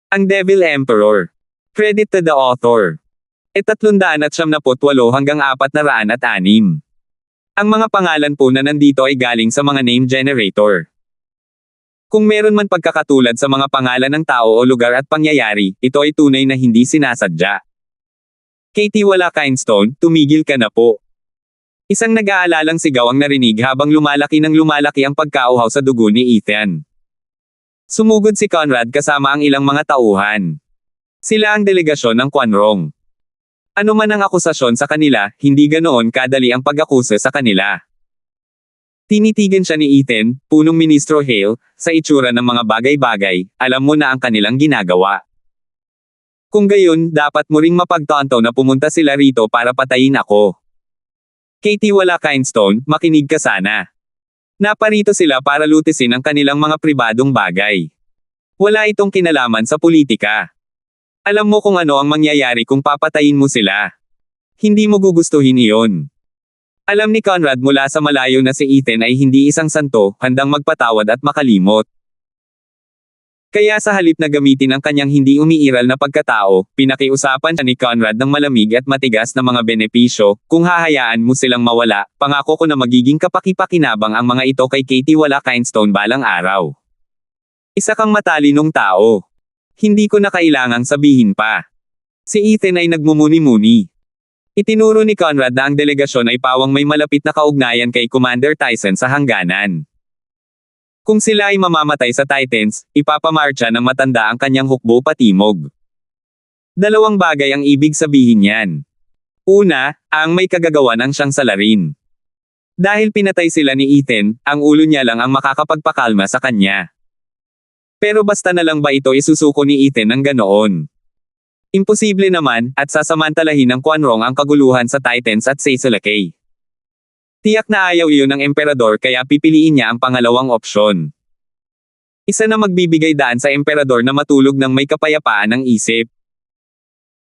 Ang Devil Emperor. Credit to the author. 378 hanggang 406. Ang mga pangalan po na nandito ay galing sa mga name generator. Kung meron man pagkakatulad sa mga pangalan ng tao o lugar at pangyayari, ito ay tunay na hindi sinasadya. Katie Wala Kindstone, tumigil ka na po. Isang nag-aalalang sigaw ang narinig habang lumalaki ang pagkauhaw sa dugo ni Ethan. Sumugod si Conrad kasama ang ilang mga tauhan. Sila ang delegasyon ng Quanrong. Ano man ang akusasyon sa kanila, hindi ganoon kadali ang pag-akusa sa kanila. Tinitigan siya ni Ethan, punong Ministro Hale, sa itsura ng mga bagay-bagay, alam mo na ang kanilang ginagawa. Kung gayon, dapat mo ring mapagtanto na pumunta sila rito para patayin ako. Katie Wala Kindstone, makinig ka sana. Naparito sila para lutisin ang kanilang mga pribadong bagay. Wala itong kinalaman sa politika. Alam mo kung ano ang mangyayari kung papatayin mo sila. Hindi mo gugustuhin iyon. Alam ni Conrad mula sa malayo na si Ethan ay hindi isang santo, handang magpatawad at makalimot. Kaya sa halip na gamitin ang kanyang hindi umiiral na pagkatao, pinakiusapan siya ni Conrad ng malamig at matigas na mga benepisyo. Kung hahayaan mo silang mawala, pangako ko na magiging kapaki-pakinabang ang mga ito kay Katie Wala Kindstone balang araw. Isa kang matalinong tao. Hindi ko na kailangang sabihin pa. Si Ethan ay nagmumuni-muni. Itinuro ni Conrad na ang delegasyon ay pawang may malapit na kaugnayan kay Commander Tyson sa hangganan. Kung sila ay mamamatay sa Titans, ipapamarcha ng matanda ang kanyang hukbo patimog. Dalawang bagay ang ibig sabihin niyan. Una, ang may kagagawan ang siyang salarin. Dahil pinatay sila ni Ethan, ang ulo niya lang ang makakapagpakalma sa kanya. Pero basta na lang ba ito isusuko ni Ethan ng ganoon? Imposible naman, at sasamantalahin ng Quanrong ang kaguluhan sa Titans at Seisalakay. Tiyak na ayaw iyon ng emperador kaya pipiliin niya ang pangalawang opsyon. Isa na magbibigay daan sa emperador na matulog ng may kapayapaan ng isip.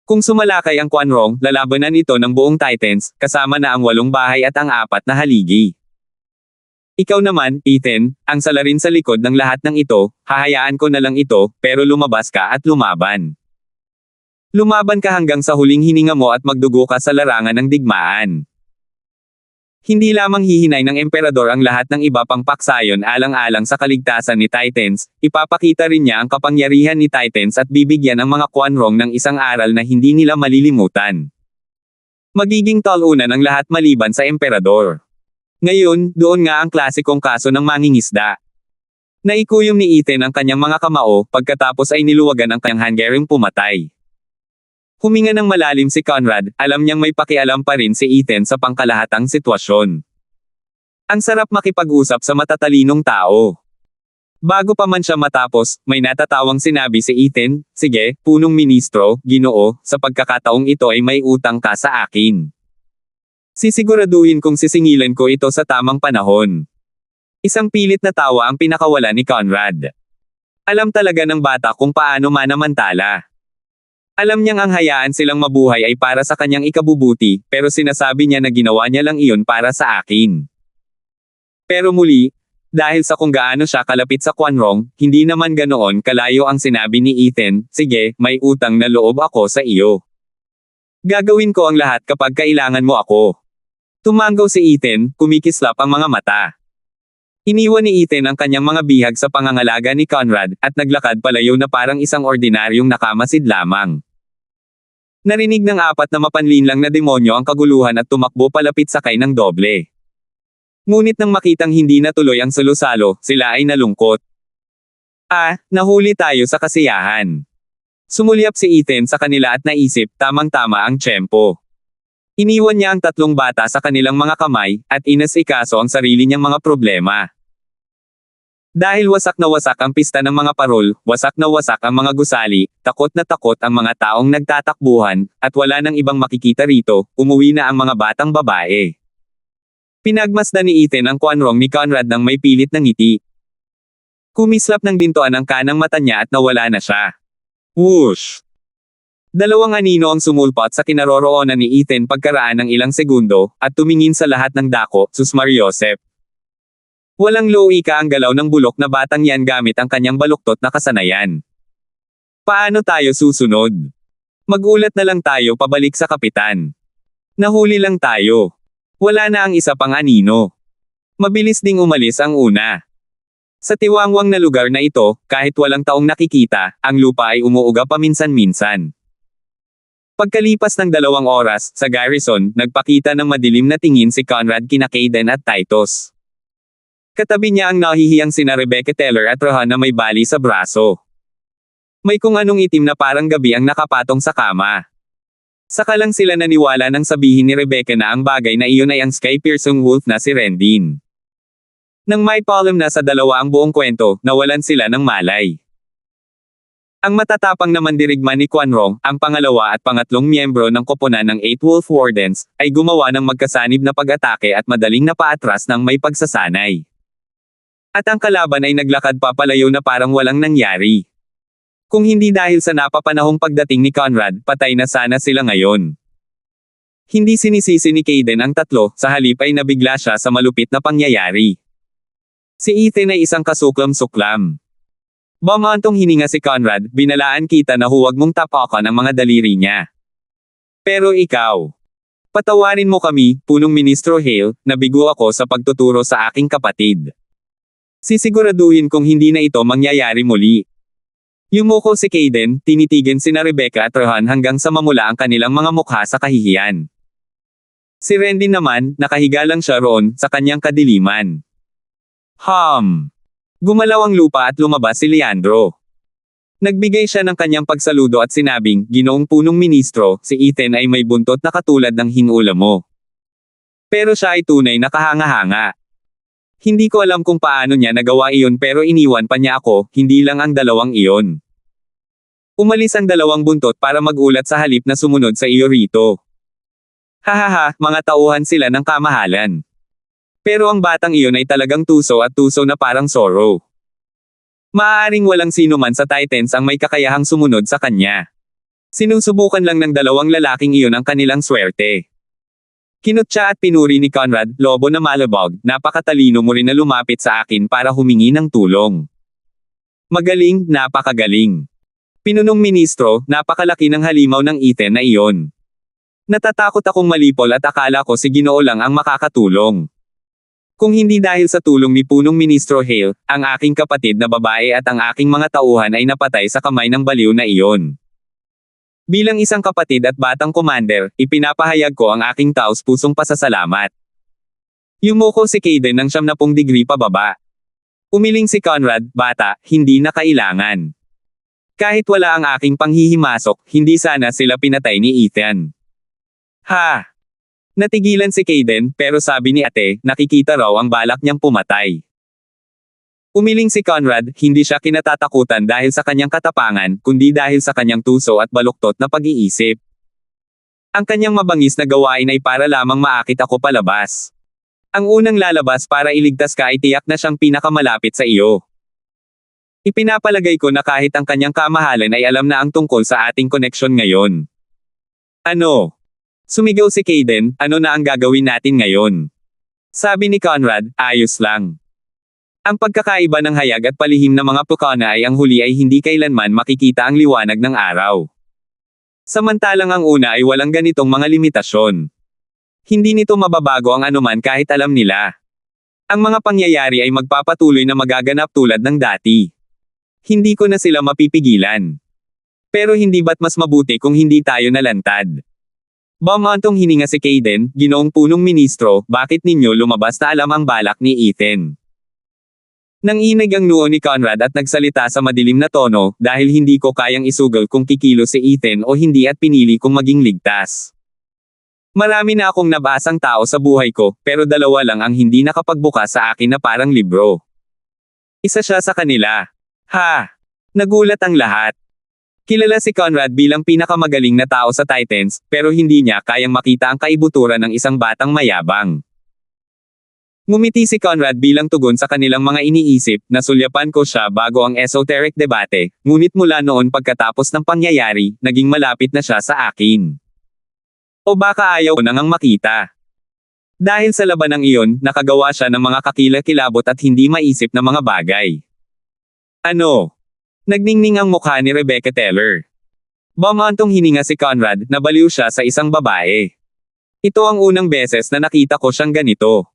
Kung sumalakay ang Quanrong, lalabanan ito ng buong Titans, kasama na ang 8 bahay at ang 4 na haligi. Ikaw naman, Ethan, ang salarin sa likod ng lahat ng ito, hahayaan ko na lang ito, pero lumabas ka at lumaban. Lumaban ka hanggang sa huling hininga mo at magdugo ka sa larangan ng digmaan. Hindi lamang hihinay ng emperador ang lahat ng iba pang paksayon alang-alang sa kaligtasan ni Titans, ipapakita rin niya ang kapangyarihan ni Titans at bibigyan ang mga Quanrong ng isang aral na hindi nila malilimutan. Magiging talunan ang lahat maliban sa emperador. Ngayon, doon nga ang klasikong kaso ng mangingisda. Naikuyom ni Ethan ang kanyang mga kamao, pagkatapos ay niluwagan ang kanyang hanggaring pumatay. Huminga ng malalim si Conrad, alam niyang may pakialam pa rin si Ethan sa pangkalahatang sitwasyon. Ang sarap makipag-usap sa matatalinong tao. Bago pa man siya matapos, may natatawang sinabi si Ethan, sige, punong ministro, Ginoo, sa pagkakataong ito ay may utang ka sa akin. Sisiguraduhin kong sisingilan ko ito sa tamang panahon. Isang pilit na tawa ang pinakawala ni Conrad. Alam talaga ng bata kung paano manamantala. Alam niyang ang hayaan silang mabuhay ay para sa kanyang ikabubuti, pero sinasabi niya na ginawa niya lang iyon para sa akin. Pero muli, dahil sa kung gaano siya kalapit sa Quanrong, hindi naman ganoon kalayo ang sinabi ni Ethan, sige, may utang na loob ako sa iyo. Gagawin ko ang lahat kapag kailangan mo ako. Tumanggaw si Ethan, kumikislap ang mga mata. Iniwan ni Ethan ang kanyang mga bihag sa pangangalaga ni Conrad, at naglakad palayo na parang isang ordinaryong nakamasid lamang. Narinig ng 4 na mapanlinlang na demonyo ang kaguluhan at tumakbo palapit sakay ng doble. Ngunit nang makitang hindi natuloy ang salusalo, sila ay nalungkot. Nahuli tayo sa kasiyahan. Sumulyap si Ethan sa kanila at naisip, tamang-tama ang tiyempo. Iniwan niya ang 3 bata sa kanilang mga kamay, at inasikaso ang sarili niyang mga problema. Dahil wasak na wasak ang pista ng mga parol, wasak na wasak ang mga gusali, takot na takot ang mga taong nagtatakbuhan, at wala nang ibang makikita rito, umuwi na ang mga batang babae. Pinagmasdan ni Ethan ang Quanrong ni Conrad ng may pilit na ngiti. Kumislap ng bintuan ang kanang mata niya at nawala na siya. Whoosh! 2 anino ang sumulpot sa kinaroroonan ni Ethan pagkaraan ng ilang segundo, at tumingin sa lahat ng dako, Susmariosep. Walang loika ang galaw ng bulok na batang yan gamit ang kanyang baluktot na kasanayan. Paano tayo susunod? Magulat na lang tayo pabalik sa kapitan. Nahuli lang tayo. Wala na ang isa pang anino. Mabilis ding umalis ang una. Sa tiwangwang na lugar na ito, kahit walang taong nakikita, ang lupa ay umuuga paminsan-minsan. Pagkalipas ng 2 oras, sa garrison, nagpakita ng madilim na tingin si Conrad kina Kayden at Titus. Katabi niya ang nahihiyang sina Rebecca Teller at Rohan na may bali sa braso. May kung anong itim na parang gabi ang nakapatong sa kama. Saka lang sila naniwala nang sabihin ni Rebecca na ang bagay na iyon ay ang sky-piercing wolf na si Rendin. Nang may paalam na sa dalawa ang buong kwento, nawalan sila ng malay. Ang matatapang na mandirigma ni Quanrong, ang pangalawa at pangatlong miyembro ng koponan ng 8 Wolf Wardens, ay gumawa ng magkasanib na pag-atake at madaling napaatras ng may pagsasanay. At ang kalaban ay naglakad papalayo na parang walang nangyari. Kung hindi dahil sa napapanahong pagdating ni Conrad, patay na sana sila ngayon. Hindi sinisisi ni Kayden ang tatlo, sa halip ay nabigla siya sa malupit na pangyayari. Si Ethan ay isang kasuklam-suklam. Bumantong hininga si Conrad, binalaan kita na huwag mong tapakan ang mga daliri niya. Pero ikaw. Patawarin mo kami, punong Ministro Hale, nabigo ako sa pagtuturo sa aking kapatid. Sisiguraduhin kong hindi na ito mangyayari muli. Yumuko si Kayden, tinitigan sina Rebecca at Rohan hanggang sa mamula ang kanilang mga mukha sa kahihiyan. Si Rendin naman, nakahiga lang siya roon, sa kanyang kadiliman. Gumalaw ang lupa at lumabas si Leandro. Nagbigay siya ng kanyang pagsaludo at sinabing, Ginoong punong ministro, si Ethan ay may buntot na katulad ng hinula mo. Pero siya ay tunay na kahanga-hanga. Hindi ko alam kung paano niya nagawa iyon pero iniwan pa niya ako, hindi lang ang 2 iyon. Umalis ang 2 buntot para magulat sa halip na sumunod sa iyo rito. Hahaha, mga tauhan sila ng kamahalan. Pero ang batang iyon ay talagang tuso at tuso na parang Zorro. Maaaring walang sino man sa Titans ang may kakayahang sumunod sa kanya. Sinusubukan lang ng 2 lalaking iyon ang kanilang swerte. Kinutya at pinuri ni Conrad, lobo na malabog, napakatalino mo rin na lumapit sa akin para humingi ng tulong. Magaling, napakagaling. Pinunong ministro, napakalaki ng halimaw ng Ethan na iyon. Natatakot akong malipol at akala ko si Ginoo lang ang makakatulong. Kung hindi dahil sa tulong ni punong Ministro Hale, ang aking kapatid na babae at ang aking mga tauhan ay napatay sa kamay ng baliw na iyon. Bilang isang kapatid at batang commander, ipinapahayag ko ang aking taos-pusong pasasalamat. Yumuko si Kayden ng 70 degree pababa. Umiling si Conrad, bata, hindi na kailangan. Kahit wala ang aking panghihimasok, hindi sana sila pinatay ni Ethan. Natigilan si Kayden, pero sabi ni ate, nakikita raw ang balak niyang pumatay. Umiling si Conrad, hindi siya kinatatakutan dahil sa kanyang katapangan, kundi dahil sa kanyang tuso at baluktot na pag-iisip. Ang kanyang mabangis na gawain ay para lamang maakit ako palabas. Ang unang lalabas para iligtas ka ay tiyak na siyang pinakamalapit sa iyo. Ipinapalagay ko na kahit ang kanyang kamahalan ay alam na ang tungkol sa ating koneksyon ngayon. Ano? Sumigaw si Kayden, ano na ang gagawin natin ngayon? Sabi ni Conrad, ayos lang. Ang pagkakaiba ng hayag at palihim na mga pukana ay ang huli ay hindi kailanman makikita ang liwanag ng araw. Samantalang ang una ay walang ganitong mga limitasyon. Hindi nito mababago ang anuman kahit alam nila. Ang mga pangyayari ay magpapatuloy na magaganap tulad ng dati. Hindi ko na sila mapipigilan. Pero hindi ba't mas mabuti kung hindi tayo nalantad? Bumantong hininga si Kayden, Ginoong punong ministro, bakit ninyo lumabas na alam ang balak ni Ethan? Nanginig ang noo ni Conrad at nagsalita sa madilim na tono, dahil hindi ko kayang isugal kung kikilo si Ethan o hindi at pinili kong maging ligtas. Marami na akong nabasang tao sa buhay ko, pero 2 lang ang hindi nakapagbukas sa akin na parang libro. Isa siya sa kanila. Nagulat ang lahat. Kilala si Conrad bilang pinakamagaling na tao sa Titans, pero hindi niya kayang makita ang kaibuturan ng isang batang mayabang. Ngumiti si Conrad bilang tugon sa kanilang mga iniisip, nasulyapan ko siya bago ang esoteric debate, ngunit mula noon pagkatapos ng pangyayari, naging malapit na siya sa akin. O baka ayaw ko nang makita. Dahil sa labanang iyon, nakagawa siya ng mga kakilakilabot at hindi maisip na mga bagay. Ano? Nagningning ang mukha ni Rebecca Teller. Bumantong hininga si Conrad, nabaliw siya sa isang babae. Ito ang unang beses na nakita ko siyang ganito.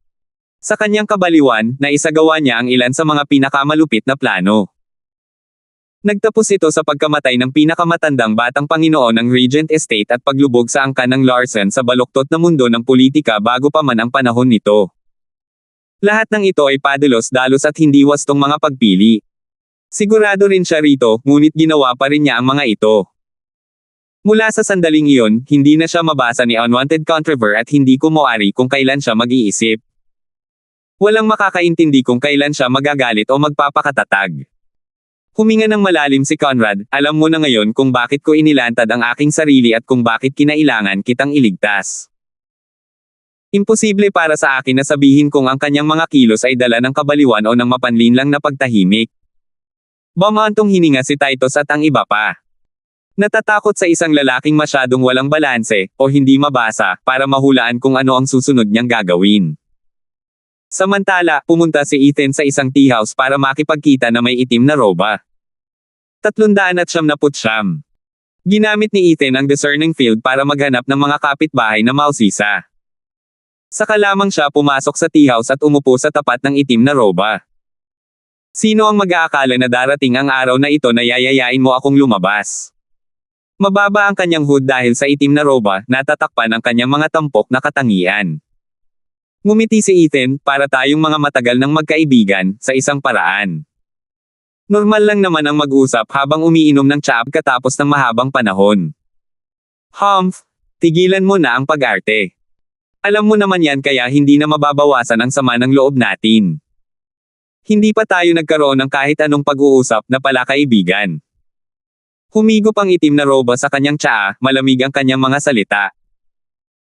Sa kanyang kabaliwan, naisagawa niya ang ilan sa mga pinakamalupit na plano. Nagtapos ito sa pagkamatay ng pinakamatandang batang Panginoon ng Regent Estate at paglubog sa angkan ng Larsen sa baluktot na mundo ng politika bago pa man ang panahon nito. Lahat ng ito ay padalos-dalos at hindi wastong mga pagpili. Sigurado rin siya rito, ngunit ginawa pa rin niya ang mga ito. Mula sa sandaling iyon, hindi na siya mabasa ni Unwanted Controver at hindi ko mawari kung kailan siya mag-iisip. Walang makakaintindi kung kailan siya magagalit o magpapakatatag. Huminga ng malalim si Conrad, alam mo na ngayon kung bakit ko inilantad ang aking sarili at kung bakit kinailangan kitang iligtas. Imposible para sa akin na sabihin kung ang kanyang mga kilos ay dala ng kabaliwan o ng mapanlinlang na pagtahimik. Bumantong hininga si Titus at ang iba pa. Natatakot sa isang lalaking masyadong walang balanse, o hindi mabasa, para mahulaan kung ano ang susunod niyang gagawin. Samantala, pumunta si Ethan sa isang tea house para makipagkita na may itim na roba. 379. Ginamit ni Ethan ang discerning field para maghanap ng mga kapitbahay na mausisa. Saka lamang siya pumasok sa tea house at umupo sa tapat ng itim na roba. Sino ang mag-aakala na darating ang araw na ito na yayayain mo akong lumabas? Mababa ang kanyang hood dahil sa itim na roba, natatakpan ang kanyang mga tampok na katangian. Ngumiti si Ethan, para tayong mga matagal ng magkaibigan, sa isang paraan. Normal lang naman ang mag-usap habang umiinom ng tsaa katapos ng mahabang panahon. Humph, tigilan mo na ang pag-arte. Alam mo naman yan kaya hindi na mababawasan ang sama ng loob natin. Hindi pa tayo nagkaroon ng kahit anong pag-uusap na pala kaibigan. Humigop ang itim na roba sa kanyang tsaa, malamig ang kanyang mga salita.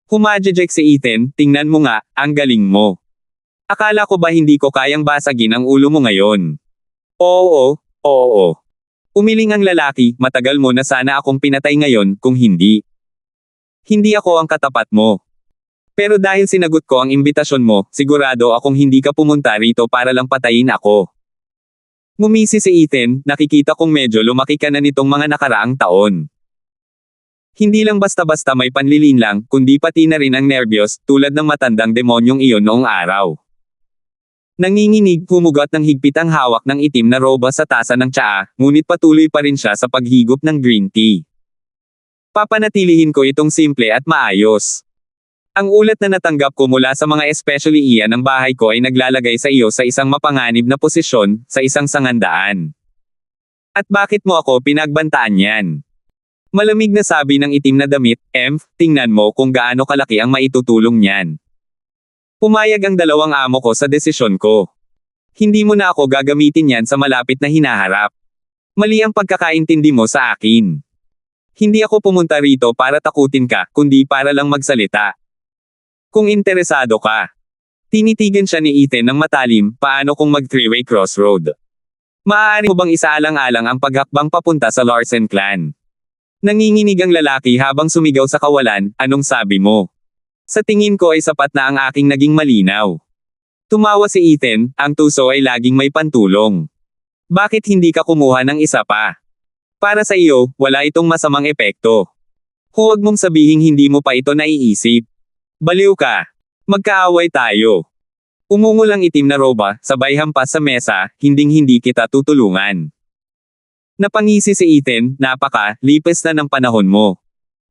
Humajejek si Ethan, tingnan mo nga, ang galing mo. Akala ko ba hindi ko kayang basagin ang ulo mo ngayon? Oo. Umiling ang lalaki, matagal mo na sana akong pinatay ngayon, kung hindi. Hindi ako ang katapat mo. Pero dahil sinagot ko ang imbitasyon mo, sigurado akong hindi ka pumunta rito para lang patayin ako. Ngumisi si Ethan, nakikita kong medyo lumaki ka na nitong mga nakaraang taon. Hindi lang basta-basta may panlilinlang, kundi pati na rin ang nerbiyos, tulad ng matandang demonyong iyon noong araw. Nanginginig, humugot ng higpit ang hawak ng itim na roba sa tasa ng tsaa, ngunit patuloy pa rin siya sa paghigop ng green tea. Papanatilihin ko itong simple at maayos. Ang ulat na natanggap ko mula sa mga especially iyan ng bahay ko ay naglalagay sa iyo sa isang mapanganib na posisyon, sa isang sangandaan. At bakit mo ako pinagbantaan yan? Malamig na sabi ng itim na damit, tingnan mo kung gaano kalaki ang maitutulong niyan. Pumayag ang dalawang amo ko sa desisyon ko. Hindi mo na ako gagamitin yan sa malapit na hinaharap. Mali ang pagkakaintindi mo sa akin. Hindi ako pumunta rito para takutin ka, kundi para lang magsalita. Kung interesado ka. Tinitigan siya ni Ethan ng matalim, paano kung mag-three-way crossroad? Maaari mo bang isaalang-alang ang paghakbang papunta sa Larsen clan? Nanginginig ang lalaki habang sumigaw sa kawalan, anong sabi mo? Sa tingin ko ay sapat na ang aking naging malinaw. Tumawa si Ethan, ang tuso ay laging may pantulong. Bakit hindi ka kumuha ng isa pa? Para sa iyo, wala itong masamang epekto. Huwag mong sabihing hindi mo pa ito naiisip. Baliw ka. Magkaaway tayo. Umungol ang itim na roba, sabay hampas sa mesa, hinding-hindi kita tutulungan. Napangisi si Ethan, lipes na ng panahon mo.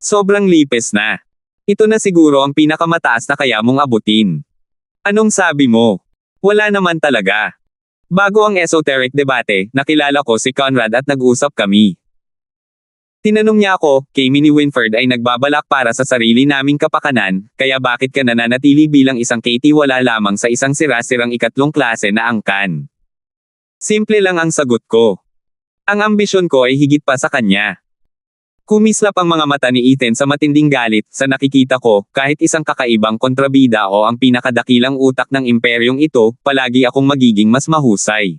Sobrang lipes na. Ito na siguro ang pinakamataas na kaya mong abutin. Anong sabi mo? Wala naman talaga. Bago ang esoteric debate, nakilala ko si Conrad at nag-usap kami. Tinanong niya ako, kami ni Winford ay nagbabalak para sa sarili naming kapakanan, kaya bakit ka nananatili bilang isang Katie wala lamang sa isang sira-sirang ikatlong klase na angkan? Simple lang ang sagot ko. Ang ambisyon ko ay higit pa sa kanya. Kumislap ang mga mata ni Ethan sa matinding galit, sa nakikita ko, kahit isang kakaibang kontrabida o ang pinakadakilang utak ng imperyong ito, palagi akong magiging mas mahusay.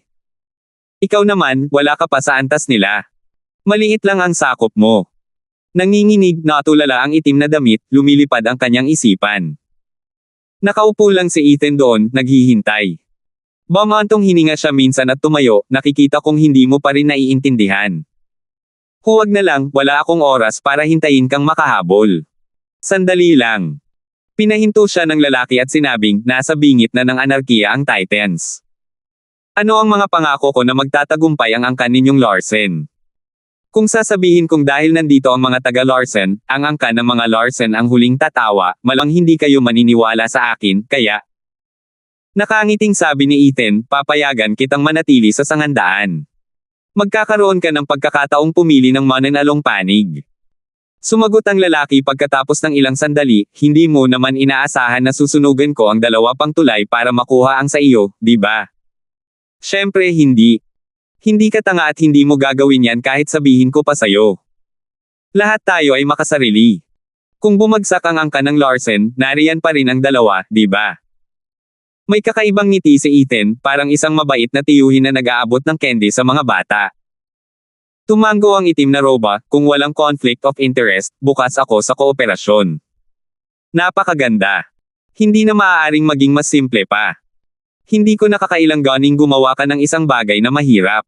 Ikaw naman, wala ka pa sa antas nila. Maliit lang ang sakop mo. Nanginginig, natulala ang itim na damit, lumilipad ang kanyang isipan. Nakaupo lang si Ethan doon, naghihintay. Bumantong hininga siya minsan at tumayo, nakikita kong hindi mo pa rin naiintindihan. Huwag na lang, wala akong oras para hintayin kang makahabol. Sandali lang. Pinahinto siya ng lalaki at sinabing, nasa bingit na ng anarkiya ang Titans. Ano ang mga pangako ko na magtatagumpay ang angkan ninyong Larsen? Kung sasabihin kong dahil nandito ang mga taga Larsen, ang angkan ng mga Larsen ang huling tatawa, malang hindi kayo maniniwala sa akin, kaya... Nakangiting sabi ni Ethan, papayagan kitang manatili sa sangandaan. Magkakaroon ka ng pagkakataong pumili ng mananalong panig. Sumagot ang lalaki pagkatapos ng ilang sandali, hindi mo naman inaasahan na susunugan ko ang 2 pang tulay para makuha ang sa iyo, di ba? Syempre hindi. Hindi ka tanga at hindi mo gagawin yan kahit sabihin ko pa sa'yo. Lahat tayo ay makasarili. Kung bumagsak ang angka ng Larsen, nariyan pa rin ang 2, di ba? May kakaibang ngiti si Ethan, parang isang mabait na tiyuhin na nag-aabot ng candy sa mga bata. Tumango ang itim na roba, kung walang conflict of interest, bukas ako sa kooperasyon. Napakaganda. Hindi na maaaring maging mas simple pa. Hindi ko nakakailang ganing gumawa ka ng isang bagay na mahirap.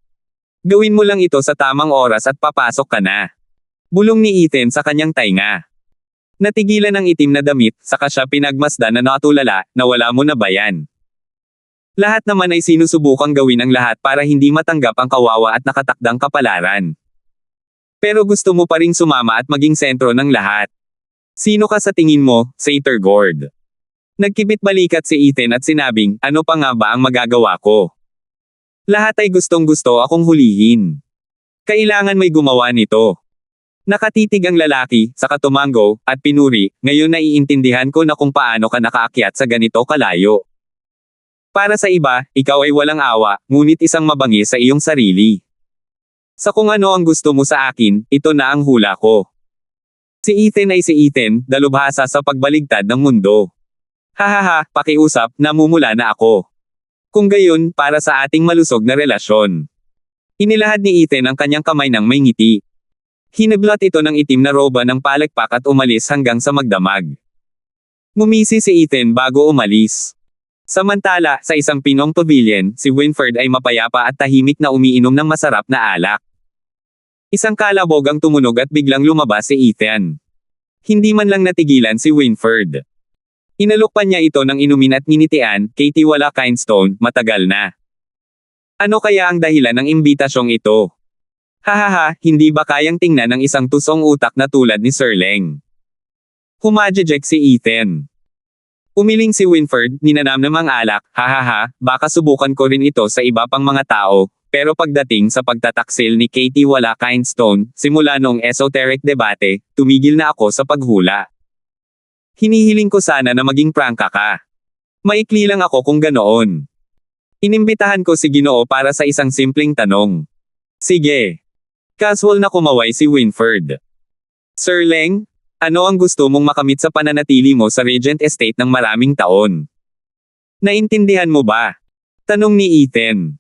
Gawin mo lang ito sa tamang oras at papasok ka na. Bulong ni Ethan sa kanyang tainga. Natigilan ang itim na damit, saka siya pinagmasdan na natulala, na wala mo na ba yan? Lahat naman ay sinusubukang gawin ang lahat para hindi matanggap ang kawawa at nakatakdang kapalaran. Pero gusto mo pa ring sumama at maging sentro ng lahat. Sino ka sa tingin mo, Satyr Gord? Nagkibit balikat si Ethan at sinabing, ano pa nga ba ang magagawa ko? Lahat ay gustong-gusto akong hulihin. Kailangan may gumawa nito. Nakatitig ang lalaki, saka tumango, at pinuri, ngayon naiintindihan ko na kung paano ka nakaakyat sa ganito kalayo. Para sa iba, ikaw ay walang awa, ngunit isang mabangis sa iyong sarili. Sa kung ano ang gusto mo sa akin, ito na ang hula ko. Si Ethan ay si Ethan, dalubhasa sa pagbaligtad ng mundo. Hahaha, pakiusap, namumula na ako. Kung gayon, para sa ating malusog na relasyon. Inilahad ni Ethan ang kanyang kamay ng may ngiti. Hinablot ito ng itim na roba ng palakpak at umalis hanggang sa magdamag. Ngumisi si Ethan bago umalis. Samantala, sa isang Pinong pavilion, si Winfred ay mapayapa at tahimik na umiinom ng masarap na alak. Isang kalabog ang tumunog at biglang lumabas si Ethan. Hindi man lang natigilan si Winfred. Inalok pa niya ito ng inumin at nginitian, Katie wala Kindstone, matagal na. Ano kaya ang dahilan ng imbitasyong ito? Hahaha, hindi ba kayang tingnan ng isang tusong utak na tulad ni Sir Leng? Humajejek si Ethan. Umiling si Winfred, ninanamnam ang alak, hahaha, baka subukan ko rin ito sa iba pang mga tao, pero pagdating sa pagtataksil ni Katie wala Kindstone, simula noong esoteric debate, tumigil na ako sa paghula. Hinihiling ko sana na maging prangka ka. Maikli lang ako kung ganoon. Inimbitahan ko si Ginoo para sa isang simpleng tanong. Sige. Casual na kumaway si Winfred. Sir Leng, ano ang gusto mong makamit sa pananatili mo sa Regent Estate ng maraming taon? Naintindihan mo ba? Tanong ni Ethan.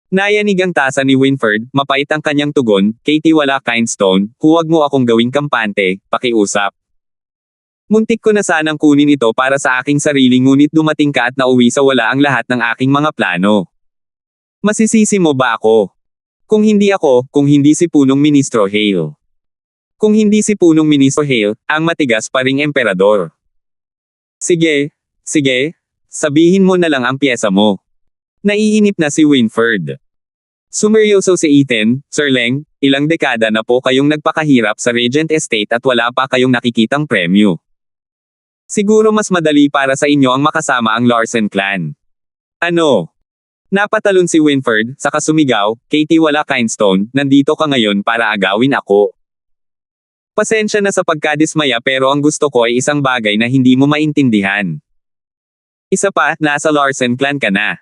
Nayanig ang tasa ni Winfred, mapait ang kanyang tugon, Katie wala Kindstone, huwag mo akong gawing kampante, pakiusap. Muntik ko na sanang kunin ito para sa aking sarili ngunit dumating ka at nauwi sa wala ang lahat ng aking mga plano. Masisisi mo ba ako? Kung hindi ako, kung hindi si Punong Ministro Hale. Kung hindi si Punong Ministro Hale, ang matigas pa ring emperador. Sige, sabihin mo na lang ang pyesa mo. Naiinip na si Winfred. Sumeryoso si Ethan, Sir Leng, ilang dekada na po kayong nagpakahirap sa Regent Estate at wala pa kayong nakikitang premyo. Siguro mas madali para sa inyo ang makasama ang Larsen clan. Ano? Napatalon si Winfred, saka sumigaw, Katie wala Kindstone, nandito ka ngayon para agawin ako. Pasensya na sa pagkadismaya pero ang gusto ko ay isang bagay na hindi mo maintindihan. Isa pa, nasa Larsen clan ka na.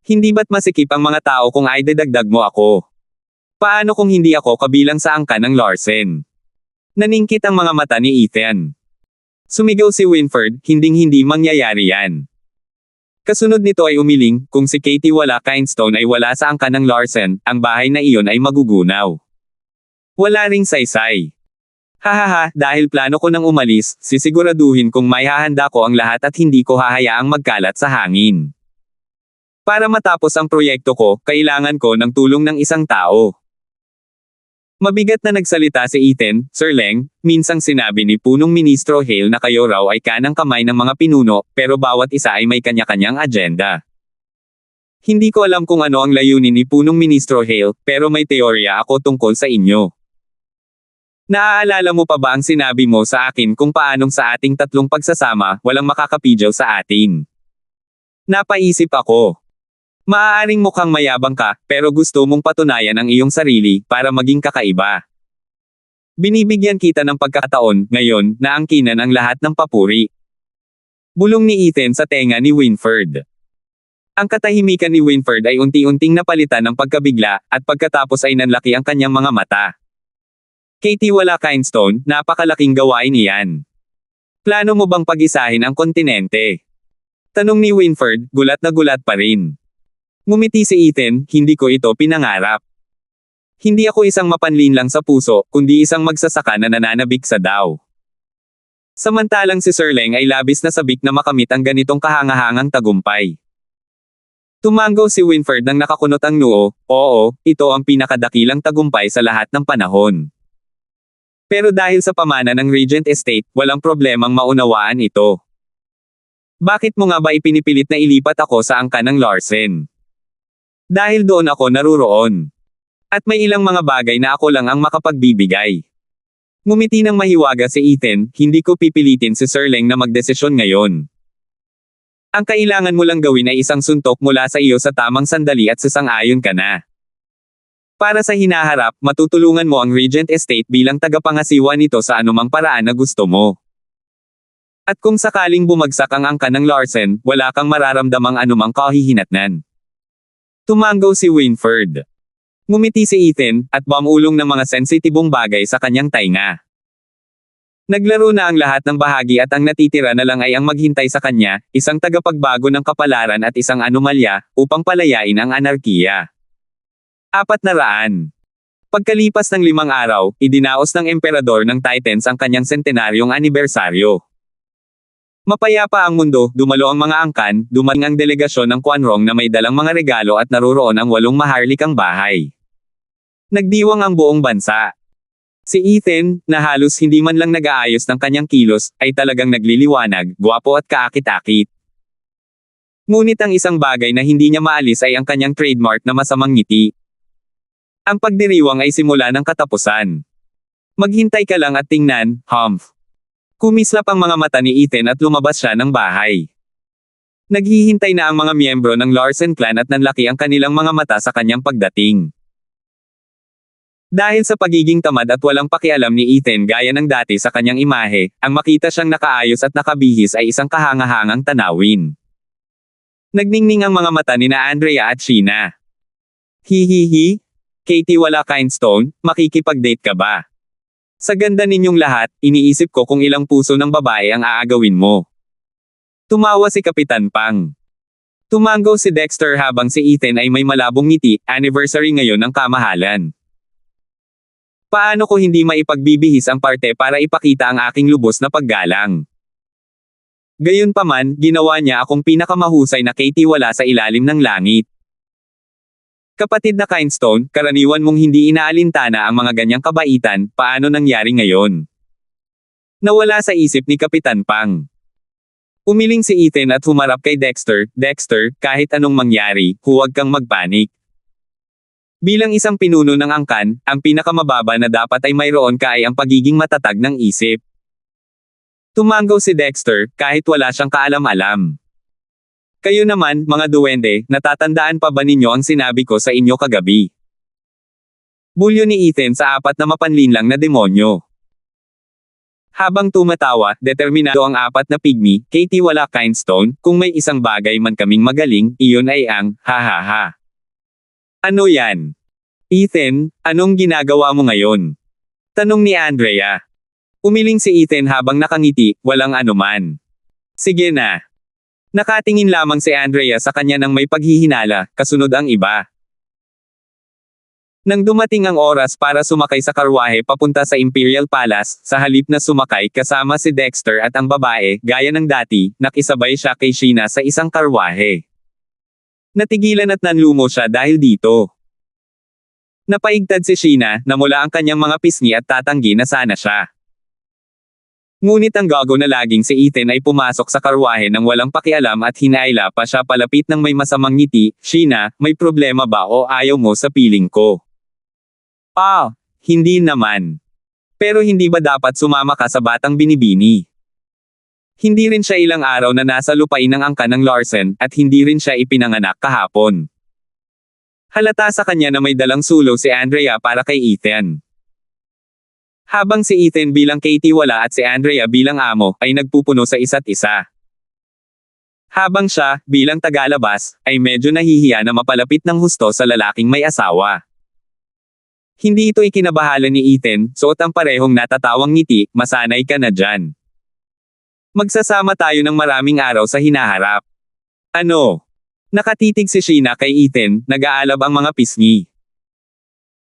Hindi ba't masikip ang mga tao kung ay dadagdag mo ako? Paano kung hindi ako kabilang sa angkan ng Larsen? Naningkit ang mga mata ni Ethan. Sumigaw si Winfred, hinding-hindi mangyayari yan. Kasunod nito ay umiling, kung si Katie wala Kindstone ay wala sa angkan ng Larsen, ang bahay na iyon ay magugunaw. Wala ring saysay. Hahaha, dahil plano ko nang umalis, sisiguraduhin kong may hahanda ko ang lahat at hindi ko hahayaang magkalat sa hangin. Para matapos ang proyekto ko, kailangan ko ng tulong ng isang tao. Mabigat na nagsalita si Ethan, Sir Leng, minsang sinabi ni Punong Ministro Hale na kayo raw ay kanang kamay ng mga pinuno, pero bawat isa ay may kanya-kanyang agenda. Hindi ko alam kung ano ang layunin ni Punong Ministro Hale, pero may teorya ako tungkol sa inyo. Naaalala mo pa ba ang sinabi mo sa akin kung paanong sa ating tatlong pagsasama, walang makakapidyaw sa atin? Napaisip ako. Maaaring mukhang mayabang ka, pero gusto mong patunayan ang iyong sarili, para maging kakaiba. Binibigyan kita ng pagkakataon, ngayon, na angkinan ang lahat ng papuri. Bulong ni Ethan sa tenga ni Winford. Ang katahimikan ni Winford ay unti-unting napalitan ng pagkabigla, at pagkatapos ay nanlaki ang kanyang mga mata. Katie wala Kindstone, napakalaking gawain iyan. Plano mo bang pag-isahin ang kontinente? Tanong ni Winford, gulat na gulat pa rin. Ngumiti si Ethan, hindi ko ito pinangarap. Hindi ako isang mapanlinlang sa puso, kundi isang magsasaka na nananabik sa daw. Samantalang si Sir Leng ay labis na sabik na makamit ang ganitong kahangahangang tagumpay. Tumango si Winford nang nakakunot ang noo, oo, ito ang pinakadakilang tagumpay sa lahat ng panahon. Pero dahil sa pamana ng Regent Estate, walang problemang maunawaan ito. Bakit mo nga ba ipinipilit na ilipat ako sa angkan ng Larsen? Dahil doon ako naruroon. At may ilang mga bagay na ako lang ang makapagbibigay. Ngumiti ng mahiwaga si Ethan, hindi ko pipilitin si Sir Leng na magdesisyon ngayon. Ang kailangan mo lang gawin ay isang suntok mula sa iyo sa tamang sandali at sasang-ayon ka na. Para sa hinaharap, matutulungan mo ang Regent Estate bilang tagapangasiwa nito sa anumang paraan na gusto mo. At kung sakaling bumagsak ang angkan ng Larsen, wala kang mararamdamang anumang kahihinatnan. Tumango si Winford. Ngumiti si Ethan, at bumulong ng mga sensitibong bagay sa kanyang tainga. Naglaro na ang lahat ng bahagi at ang natitira na lang ay ang maghintay sa kanya, isang tagapagbago ng kapalaran at isang anomalya, upang palayain ang anarkiya. 400. Pagkalipas ng 5 araw, idinaos ng emperador ng Titans ang kanyang sentenaryong anibersaryo. Mapayapa ang mundo, dumalo ang mga angkan, dumating ang delegasyon ng Quanrong na may dalang mga regalo at naruroon ang 8 maharlikang bahay. Nagdiwang ang buong bansa. Si Ethan, na halos hindi man lang nag-aayos ng kanyang kilos, ay talagang nagliliwanag, gwapo at kaakit-akit. Ngunit ang isang bagay na hindi niya maalis ay ang kanyang trademark na masamang ngiti. Ang pagdiriwang ay simula ng katapusan. Maghintay ka lang at tingnan, humph. Kumislap ang mga mata ni Ethan at lumabas siya ng bahay. Naghihintay na ang mga miyembro ng Larsen clan at nanlaki ang kanilang mga mata sa kanyang pagdating. Dahil sa pagiging tamad at walang pakialam ni Ethan gaya ng dati sa kanyang imahe, ang makita siyang nakaayos at nakabihis ay isang kahangahangang tanawin. Nagningning ang mga mata ni na Andrea at Sheena. Hihihi? Katie wala Kindstone, makikipag-date ka ba? Sa ganda ninyong lahat, iniisip ko kung ilang puso ng babae ang aagawin mo. Tumawa si Kapitan Pang. Tumango si Dexter habang si Ethan ay may malabong ngiti, anniversary ngayon ng kamahalan. Paano ko hindi maipagbibihis ang parte para ipakita ang aking lubos na paggalang? Gayunpaman, ginawa niya akong pinakamahusay na Katie wala sa ilalim ng langit. Kapatid na Kindstone, karaniwan mong hindi inaalintana ang mga ganyang kabaitan, paano nangyari ngayon? Nawala sa isip ni Kapitan Pang. Umiling si Ethan at humarap kay Dexter, Dexter, kahit anong mangyari, huwag kang magpanik. Bilang isang pinuno ng angkan, ang pinakamababa na dapat ay mayroon ka ay ang pagiging matatag ng isip. Tumango si Dexter, kahit wala siyang kaalam-alam. Kayo naman, mga duwende, natatandaan pa ba ninyo ang sinabi ko sa inyo kagabi? Bulyo ni Ethan sa 4 na mapanlinlang na demonyo. Habang tumatawa, determinado ang 4 na pigmy, Katie wala Kindstone, kung may isang bagay man kaming magaling, iyon ay ang, ha. Ano yan? Ethan, anong ginagawa mo ngayon? Tanong ni Andrea. Umiling si Ethan habang nakangiti, walang anuman. Sige na. Nakatingin lamang si Andrea sa kanya nang may paghihinala, kasunod ang iba. Nang dumating ang oras para sumakay sa karwahe papunta sa Imperial Palace, sa halip na sumakay kasama si Dexter at ang babae, gaya ng dati, nakisabay siya kay Sheena sa isang karwahe. Natigilan at nanlumo siya dahil dito. Napaigtad si Sheena na mula ang kanyang mga pisngi at tatanggi na sana siya. Ngunit ang gago na laging si Ethan ay pumasok sa karwahe nang walang pakialam at hinaila pa siya palapit ng may masamang ngiti. Sheena, may problema ba o ayaw mo sa piling ko? Hindi naman. Pero hindi ba dapat sumama ka sa batang binibini? Hindi rin siya ilang araw na nasa lupain ng angkan ng Larsen at hindi rin siya ipinanganak kahapon. Halata sa kanya na may dalang sulo si Andrea para kay Ethan. Habang si Ethan bilang Katie wala at si Andrea bilang amo ay nagpupuno sa isa't isa. Habang siya, bilang tagalabas, ay medyo nahihiya na mapalapit ng husto sa lalaking may asawa. Hindi ito ikinabahala ni Ethan, suot ang parehong natatawang ngiti, masanay ka na dyan. Magsasama tayo ng maraming araw sa hinaharap. Ano? Nakatitig si Sheena kay Ethan, nag-aalab ang mga pisngi.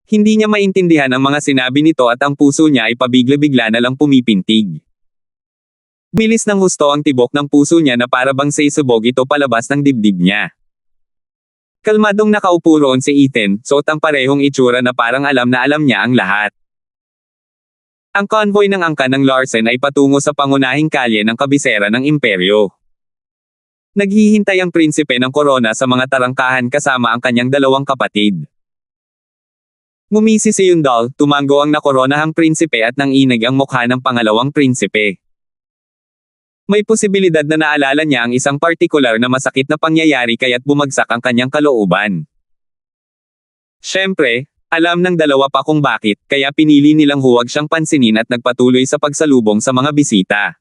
Hindi niya maintindihan ang mga sinabi nito at ang puso niya ay pabigla-bigla na lang pumipintig. Bilis ng husto ang tibok ng puso niya na para bang saysabog ito palabas ng dibdib niya. Kalmadong nakaupo roon si Ethan, suot ang parehong itsura na parang alam na alam niya ang lahat. Ang convoy ng angkan ng Larsen ay patungo sa pangunahing kalye ng kabisera ng imperyo. Naghihintay ang prinsipe ng korona sa mga tarangkahan kasama ang kanyang dalawang kapatid. Ngumisi si Yundal, tumango ang nakoronahang prinsipe at nanginig ang mukha ng pangalawang prinsipe. May posibilidad na naalala niya ang isang partikular na masakit na pangyayari kaya't bumagsak ang kanyang kalooban. Siyempre, alam ng dalawa pa kung bakit, kaya pinili nilang huwag siyang pansinin at nagpatuloy sa pagsalubong sa mga bisita.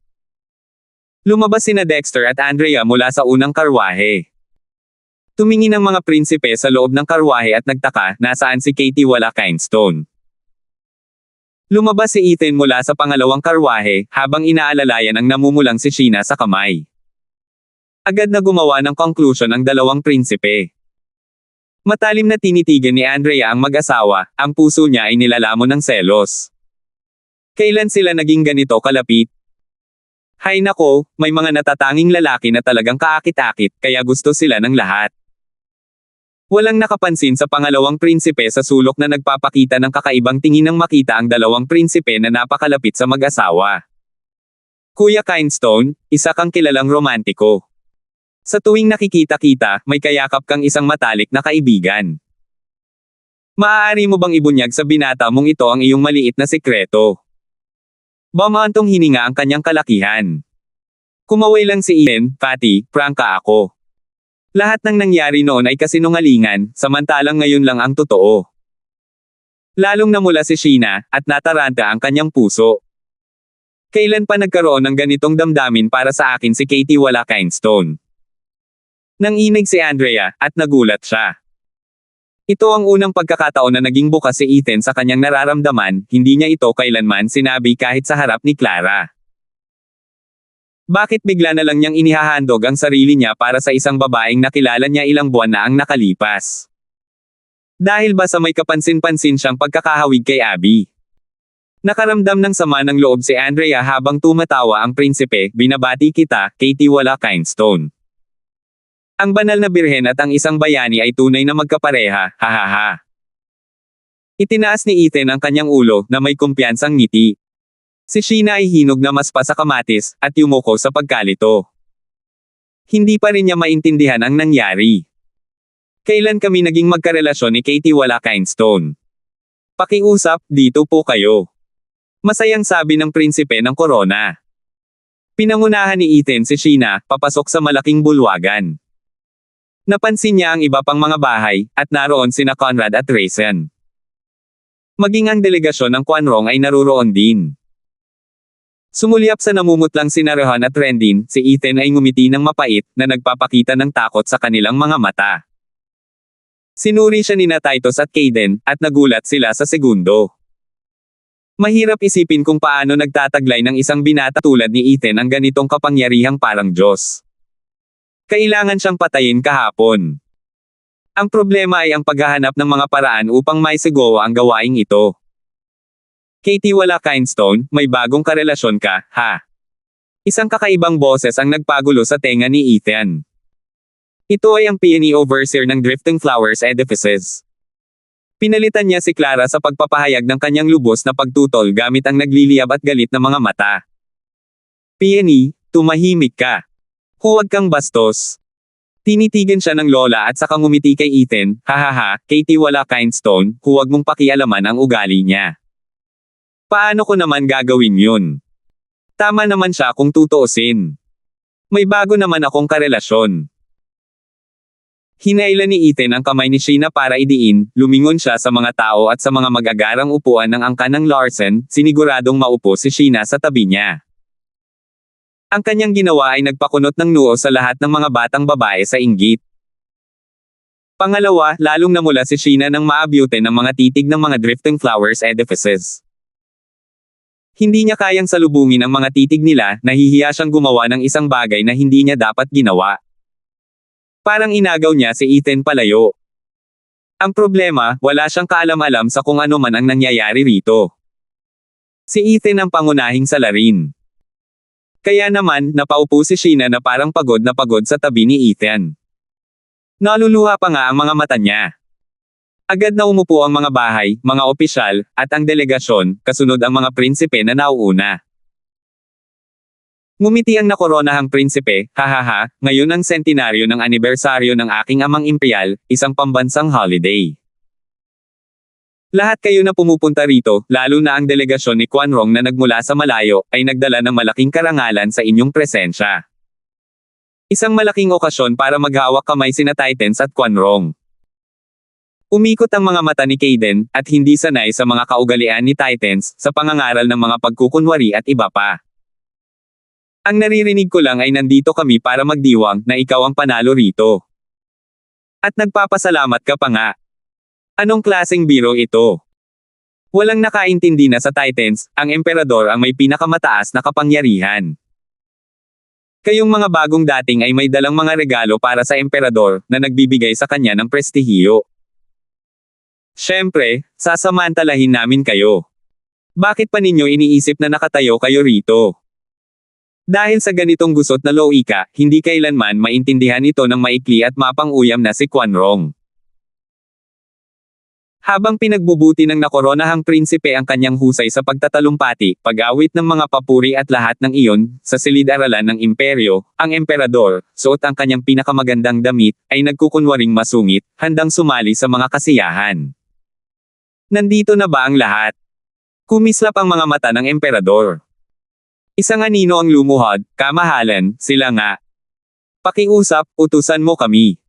Lumabas sina Dexter at Andrea mula sa unang karwahe. Tumingin ang mga prinsipe sa loob ng karwahe at nagtaka, nasaan si Katie wala Kindstone. Lumabas si Ethan mula sa pangalawang karwahe, habang inaalalayan ang namumulang si Sheena sa kamay. Agad na gumawa ng conclusion ang dalawang prinsipe. Matalim na tinitigan ni Andrea ang mag-asawa, ang puso niya ay nilalamon ng selos. Kailan sila naging ganito kalapit? Hay nako, may mga natatanging lalaki na talagang kaakit-akit, kaya gusto sila ng lahat. Walang nakapansin sa pangalawang prinsipe sa sulok na nagpapakita ng kakaibang tingin nang makita ang dalawang prinsipe na napakalapit sa mag-asawa. Kuya Kindstone, isa kang kilalang romantiko. Sa tuwing nakikita-kita, may kayakap kang isang matalik na kaibigan. Maaari mo bang ibunyag sa binata mong ito ang iyong maliit na sekreto? Bamantong hininga ang kanyang kalakihan. Kumaway lang si Ian, Patty, prangka ako. Lahat ng nangyari noon ay kasinungalingan, samantalang ngayon lang ang totoo. Lalong namula si Sheena, at nataranta ang kanyang puso. Kailan pa nagkaroon ng ganitong damdamin para sa akin si Katie wala Kindstone? Nanginig si Andrea, at nagulat siya. Ito ang unang pagkakataon na naging bukas si Ethan sa kanyang nararamdaman, hindi niya ito kailanman sinabi kahit sa harap ni Clara. Bakit bigla na lang niyang inihahandog ang sarili niya para sa isang babaeng nakilala niya ilang buwan na ang nakalipas? Dahil ba sa may kapansin-pansin siyang pagkakahawig kay Abby? Nakaramdam ng sama ng loob si Andrea habang tumatawa ang prinsipe, binabati kita, Katie wala Kindstone. Ang banal na birhen at ang isang bayani ay tunay na magkapareha, hahaha. Itinaas ni Ethan ang kanyang ulo na may kumpiyansang ngiti. Si Sheena ay hinog na mas pa sa kamatis, at yumuko sa pagkalito. Hindi pa rin niya maintindihan ang nangyari. Kailan kami naging magkarelasyon ni Katie wala Kindstone? Pakiusap, dito po kayo. Masayang sabi ng prinsipe ng korona. Pinangunahan ni Ethan si Sheena, papasok sa malaking bulwagan. Napansin niya ang iba pang mga bahay, at naroon sina Conrad at Raisin. Maging ang delegasyon ng Quanrong ay naruroon din. Sumulyap sa namumutlang sina Rohan at Rendin, si Ethan ay ngumiti ng mapait, na nagpapakita ng takot sa kanilang mga mata. Sinuri siya nina Titus at Caden, at nagulat sila sa segundo. Mahirap isipin kung paano nagtataglay ng isang binata tulad ni Ethan ang ganitong kapangyarihang parang Diyos. Kailangan siyang patayin kahapon. Ang problema ay ang paghahanap ng mga paraan upang maisagawa ang gawaing ito. Katie wala Kindstone, may bagong karelasyon ka, ha? Isang kakaibang boses ang nagpagulo sa tenga ni Ethan. Ito ay ang peony overseer ng Drifting Flowers Edifices. Pinalitan niya si Clara sa pagpapahayag ng kanyang lubos na pagtutol gamit ang nagliliyab at galit na mga mata. Peony, tumahimik ka. Huwag kang bastos. Tinitigan siya ng lola at saka ngumiti kay Ethan, hahaha, Katie wala Kindstone, huwag mong pakialaman ang ugali niya. Paano ko naman gagawin yun? Tama naman siya kung tutuusin. May bago naman akong karelasyon. Hinailan ni Ethan ang kamay ni Sheena para idiin, lumingon siya sa mga tao at sa mga magagarang upuan ng angkan ng Larson, siniguradong maupo si Sheena sa tabi niya. Ang kanyang ginawa ay nagpakunot ng noo sa lahat ng mga batang babae sa inggit. Pangalawa, lalong namula si Sheena nang maabyute ng mga titig ng mga Drifting Flowers Edifices. Hindi niya kayang salubungin ang mga titig nila, nahihiya siyang gumawa ng isang bagay na hindi niya dapat ginawa. Parang inagaw niya si Ethan palayo. Ang problema, wala siyang kaalam-alam sa kung ano man ang nangyayari rito. Si Ethan ang pangunahing salarin. Kaya naman, napaupo si Sheena na parang pagod na pagod sa tabi ni Ethan. Naluluha pa nga ang mga mata niya. Agad na umupo ang mga bahay, mga opisyal, at ang delegasyon, kasunod ang mga prinsipe na nauuna. Ngumiti ang nakoronahang prinsipe, hahaha, ngayon ang sentenaryo ng anibersaryo ng aking amang imperial, isang pambansang holiday. Lahat kayo na pumupunta rito, lalo na ang delegasyon ni Quanrong na nagmula sa malayo, ay nagdala ng malaking karangalan sa inyong presensya. Isang malaking okasyon para maghawak kamay sina Titans at Quanrong. Umikot ang mga mata ni Kaden, at hindi sanay sa mga kaugalian ni Titans, sa pangangaral ng mga pagkukunwari at iba pa. Ang naririnig ko lang ay nandito kami para magdiwang na ikaw ang panalo rito. At nagpapasalamat ka pa nga. Anong klaseng biro ito? Walang nakaintindi na sa Titans, ang emperador ang may pinakamataas na kapangyarihan. Kayong mga bagong dating ay may dalang mga regalo para sa emperador na nagbibigay sa kanya ng prestihiyo. Siyempre, sasamantalahin namin kayo. Bakit pa ninyo iniisip na nakatayo kayo rito? Dahil sa ganitong gusot na loika, hindi kailanman maintindihan ito ng maikli at mapang-uyam na si Quanrong. Habang pinagbubuti ng nakoronahang prinsipe ang kanyang husay sa pagtatalumpati, pag-awit ng mga papuri at lahat ng iyon, sa silid-aralan ng imperyo, ang emperador, suot ang kanyang pinakamagandang damit, ay nagkukunwaring masungit, handang sumali sa mga kasiyahan. Nandito na ba ang lahat? Kumislap ang mga mata ng emperador. Isang anino ang lumuhod, kamahalan, sila nga. Pakiusap, utusan mo kami.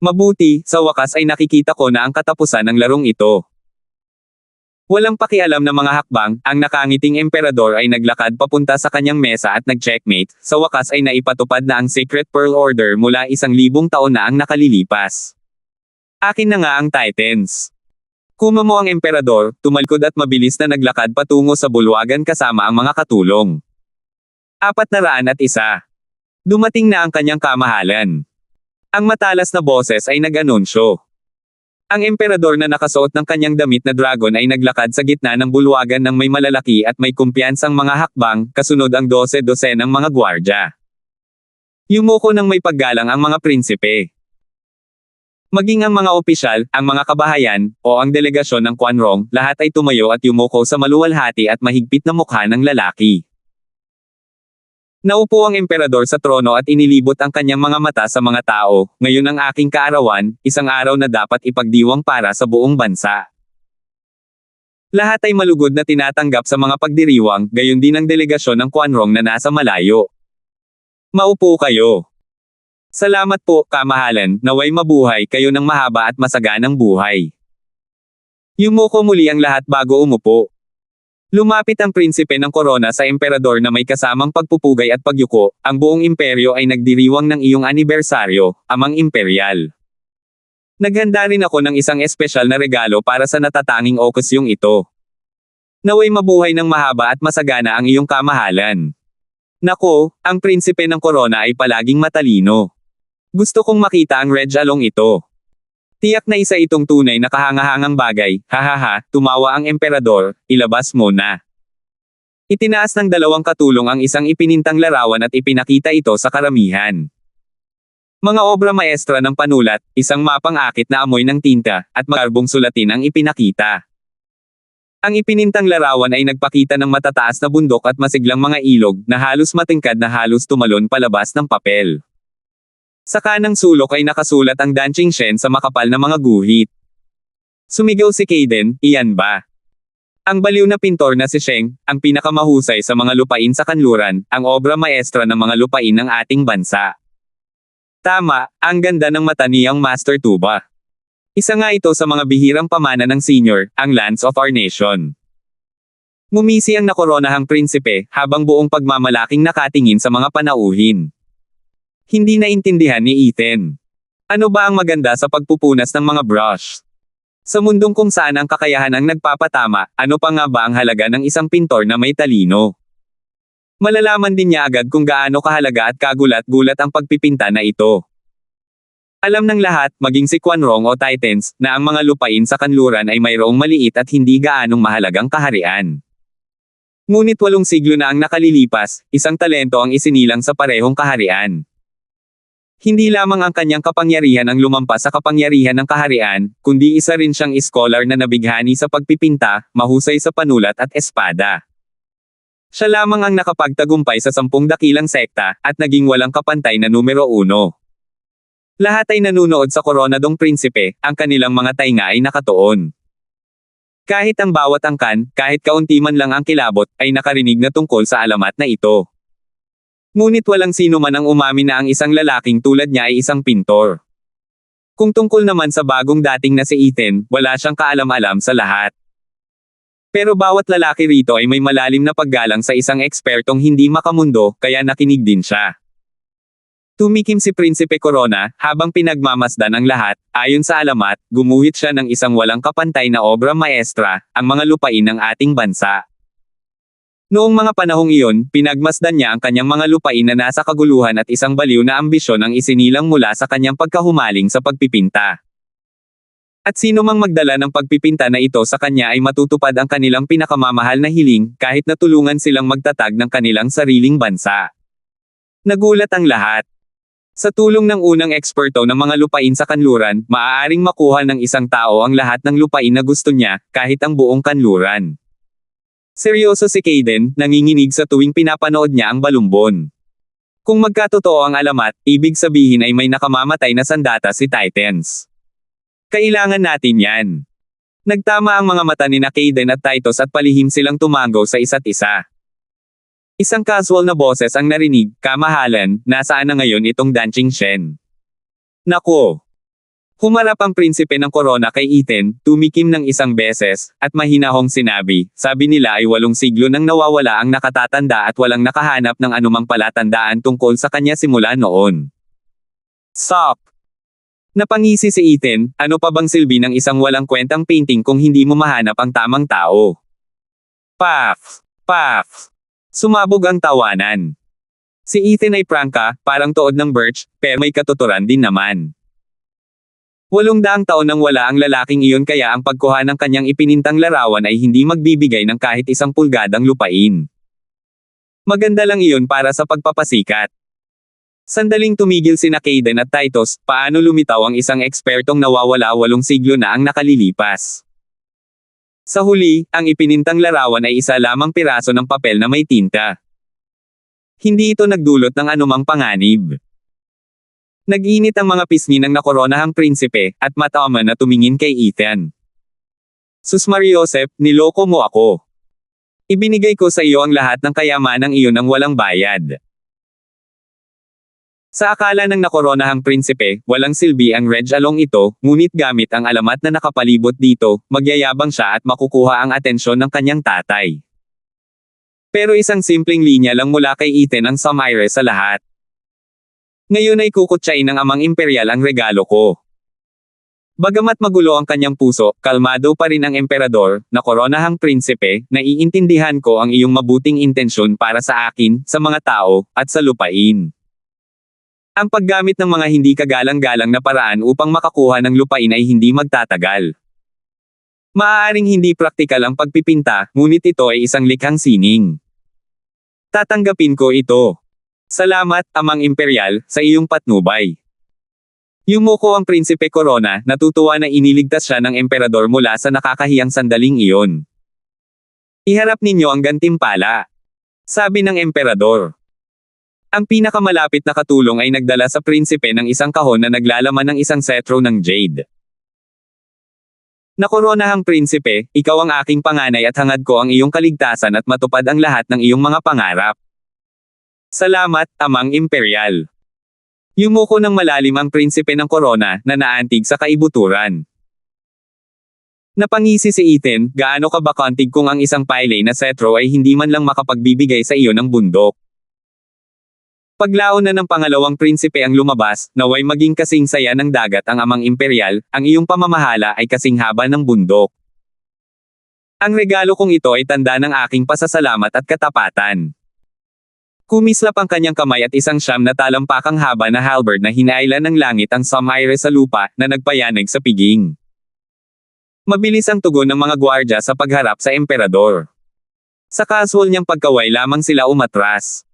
Mabuti, sa wakas ay nakikita ko na ang katapusan ng larong ito. Walang pakialam ng mga hakbang, ang nakangiting emperador ay naglakad papunta sa kanyang mesa at nag-checkmate, sa wakas ay naipatupad na ang Secret Pearl Order mula 1,000 taon na ang nakalilipas. Akin na nga ang Titans. Kumamo ang emperador, tumalkod at mabilis na naglakad patungo sa bulwagan kasama ang mga katulong. 401. Dumating na ang kanyang kamahalan. Ang matalas na boses ay nag-anunsyo. Ang emperador na nakasuot ng kanyang damit na dragon ay naglakad sa gitna ng bulwagan ng may malalaki at may kumpiyansang mga hakbang, kasunod ang 12 ng mga gwardya. Yumuko ng may paggalang ang mga prinsipe. Maging ang mga opisyal, ang mga kabahayan, o ang delegasyon ng Quanrong, lahat ay tumayo at yumuko sa maluwalhati at mahigpit na mukha ng lalaki. Naupo ang emperador sa trono at inilibot ang kanyang mga mata sa mga tao, ngayon ang aking kaarawan, isang araw na dapat ipagdiwang para sa buong bansa. Lahat ay malugod na tinatanggap sa mga pagdiriwang, gayon din ang delegasyon ng Quanrong na nasa malayo. Maupo kayo. Salamat po, kamahalan, naway mabuhay kayo ng mahaba at masaganang buhay. Yumuko muli ang lahat bago umupo. Lumapit ang prinsipe ng korona sa emperador na may kasamang pagpupugay at pagyuko, ang buong imperyo ay nagdiriwang ng iyong anibersaryo, amang imperial. Naghanda rin ako ng isang espesyal na regalo para sa natatanging okasyong ito. Naway mabuhay ng mahaba at masagana ang iyong kamahalan. Nako, ang prinsipe ng korona ay palaging matalino. Gusto kong makita ang Red Along ito. Tiyak na isa itong tunay na kahangahangang bagay, hahaha, tumawa ang emperador, ilabas mo na. Itinaas ng dalawang katulong ang isang ipinintang larawan at ipinakita ito sa karamihan. Mga obra maestra ng panulat, isang mapang akit na amoy ng tinta, at magarbong sulatin ang ipinakita. Ang ipinintang larawan ay nagpakita ng matataas na bundok at masiglang mga ilog na halos matingkad na halos tumalon palabas ng papel. Sa kanang sulok ay nakasulat ang Danching Shen sa makapal na mga guhit. Sumigaw si Kaden, "Iyan ba?" Ang baliw na pintor na si Sheng, ang pinakamahusay sa mga lupain sa kanluran, ang obra maestra ng mga lupain ng ating bansa. Tama, ang ganda ng mata niyang Master Tuba. Isa nga ito sa mga bihirang pamana ng senior, ang Lance of our Nation. Ngumisi ang nakoronahang prinsipe, habang buong pagmamalaking nakatingin sa mga panauhin. Hindi naintindihan ni Ethan. Ano ba ang maganda sa pagpupunas ng mga brush? Sa mundong kung saan ang kakayahan ang nagpapatama, ano pa nga ba ang halaga ng isang pintor na may talino? Malalaman din niya agad kung gaano kahalaga at kagulat-gulat ang pagpipinta na ito. Alam ng lahat, maging si Quan Rong o Titans, na ang mga lupain sa kanluran ay mayroong maliit at hindi gaanong mahalagang kaharian. Ngunit 8 siglo na ang nakalilipas, isang talento ang isinilang sa parehong kaharian. Hindi lamang ang kanyang kapangyarihan ang lumampas sa kapangyarihan ng kaharian, kundi isa rin siyang scholar na nabighani sa pagpipinta, mahusay sa panulat at espada. Siya lamang ang nakapagtagumpay sa 10 dakilang sekta, at naging walang kapantay na numero 1. Lahat ay nanunood sa koronadong prinsipe, ang kanilang mga tainga ay nakatuon. Kahit ang bawat angkan, kahit kaunti man lang ang kilabot, ay nakarinig na tungkol sa alamat na ito. Ngunit walang sino man ang umamin na ang isang lalaking tulad niya ay isang pintor. Kung tungkol naman sa bagong dating na si Ethan, wala siyang kaalam-alam sa lahat. Pero bawat lalaki rito ay may malalim na paggalang sa isang ekspertong hindi makamundo, kaya nakinig din siya. Tumikim si Prinsipe Corona, habang pinagmamasdan ang lahat, ayon sa alamat, gumuhit siya ng isang walang kapantay na obra maestra, ang mga lupain ng ating bansa. Noong mga panahong iyon, pinagmasdan niya ang kanyang mga lupain na nasa kaguluhan at isang baliw na ambisyon ang isinilang mula sa kanyang pagkahumaling sa pagpipinta. At sino mang magdala ng pagpipinta na ito sa kanya ay matutupad ang kanilang pinakamamahal na hiling, kahit na tulungan silang magtatag ng kanilang sariling bansa. Nagulat ang lahat. Sa tulong ng unang eksperto ng mga lupain sa kanluran, maaaring makuha ng isang tao ang lahat ng lupain na gusto niya, kahit ang buong kanluran. Seryoso si Kaden, nanginginig sa tuwing pinapanood niya ang balumbon. Kung magkatotoo ang alamat, ibig sabihin ay may nakamamatay na sandata si Titans. Kailangan natin yan. Nagtama ang mga mata ni Kaden at Titus at palihim silang tumango sa isa't isa. Isang casual na boses ang narinig, "Kamahalan, nasaan na ngayon itong Danching Shen?" Nako! Humarap ang prinsipe ng Corona kay Ethan, tumikim ng isang beses, at mahinahong sinabi, "Sabi nila ay 8 siglo nang nawawala ang nakatatanda at walang nakahanap ng anumang palatandaan tungkol sa kanya simula noon." Stop! Napangisi si Ethan, ano pa bang silbi ng isang walang kwentang painting kung hindi mo mahanap ang tamang tao? Paf! Paf! Sumabog ang tawanan. Si Ethan ay prangka, parang tuod ng birch, pero may katuturan din naman. 800 taon nang wala ang lalaking iyon, kaya ang pagkuha ng kanyang ipinintang larawan ay hindi magbibigay ng kahit 1 pulgadang lupain. Maganda lang iyon para sa pagpapasikat. Sandaling tumigil sina Kaden at Titus, paano lumitaw ang isang ekspertong nawawala 8 siglo na ang nakalilipas. Sa huli, ang ipinintang larawan ay isa lamang piraso ng papel na may tinta. Hindi ito nagdulot ng anumang panganib. Nag-init ang mga pisngi ng nakoronahang prinsipe, at matama na tumingin kay Ethan. "Sus Mariosep, niloko mo ako. Ibinigay ko sa iyo ang lahat ng kayamanang iyon ng walang bayad." Sa akala ng nakoronahang prinsipe, walang silbi ang regalong ito, ngunit gamit ang alamat na nakapalibot dito, magyayabang siya at makukuha ang atensyon ng kanyang tatay. Pero isang simpleng linya lang mula kay Ethan ang sumire sa lahat. "Ngayon ay kukutsain ng amang imperial ang regalo ko." Bagamat magulo ang kanyang puso, kalmado pa rin ang emperador, nakoronahang prinsipe, naiintindihan ko ang iyong mabuting intensyon para sa akin, sa mga tao, at sa lupain. Ang paggamit ng mga hindi kagalang-galang na paraan upang makakuha ng lupain ay hindi magtatagal. Maaaring hindi praktikal ang pagpipinta, ngunit ito ay isang likhang sining. Tatanggapin ko ito. Salamat, Amang Imperial, sa iyong patnubay. Yumuko ang Prinsipe Corona, natutuwa na iniligtas siya ng emperador mula sa nakakahiyang sandaling iyon. Iharap ninyo ang gantimpala, sabi ng emperador. Ang pinakamalapit na katulong ay nagdala sa prinsipe ng isang kahon na naglalaman ng isang setro ng jade. Nakoronahang prinsipe, ikaw ang aking panganay at hangad ko ang iyong kaligtasan at matupad ang lahat ng iyong mga pangarap. Salamat, Amang Imperial. Yumuko ng malalim ang prinsipe ng korona na naantig sa kaibuturan. Napangisi si Ethan, gaano ka ba kantig kung ang isang paylay na setro ay hindi man lang makapagbibigay sa iyo ng bundok? Paglaon na ng pangalawang prinsipe ang lumabas, naway maging kasing saya ng dagat ang Amang Imperial, ang iyong pamamahala ay kasing haba ng bundok. Ang regalo kong ito ay tanda ng aking pasasalamat at katapatan. Kumislap ang kanyang kamay at isang siyam na talampakang haba na halberd na hinailan ng langit ang samaire sa lupa na nagpayanig sa piging. Mabilis ang tugon ng mga gwardya sa pagharap sa emperador. Sa casual niyang pagkaway lamang sila umatras.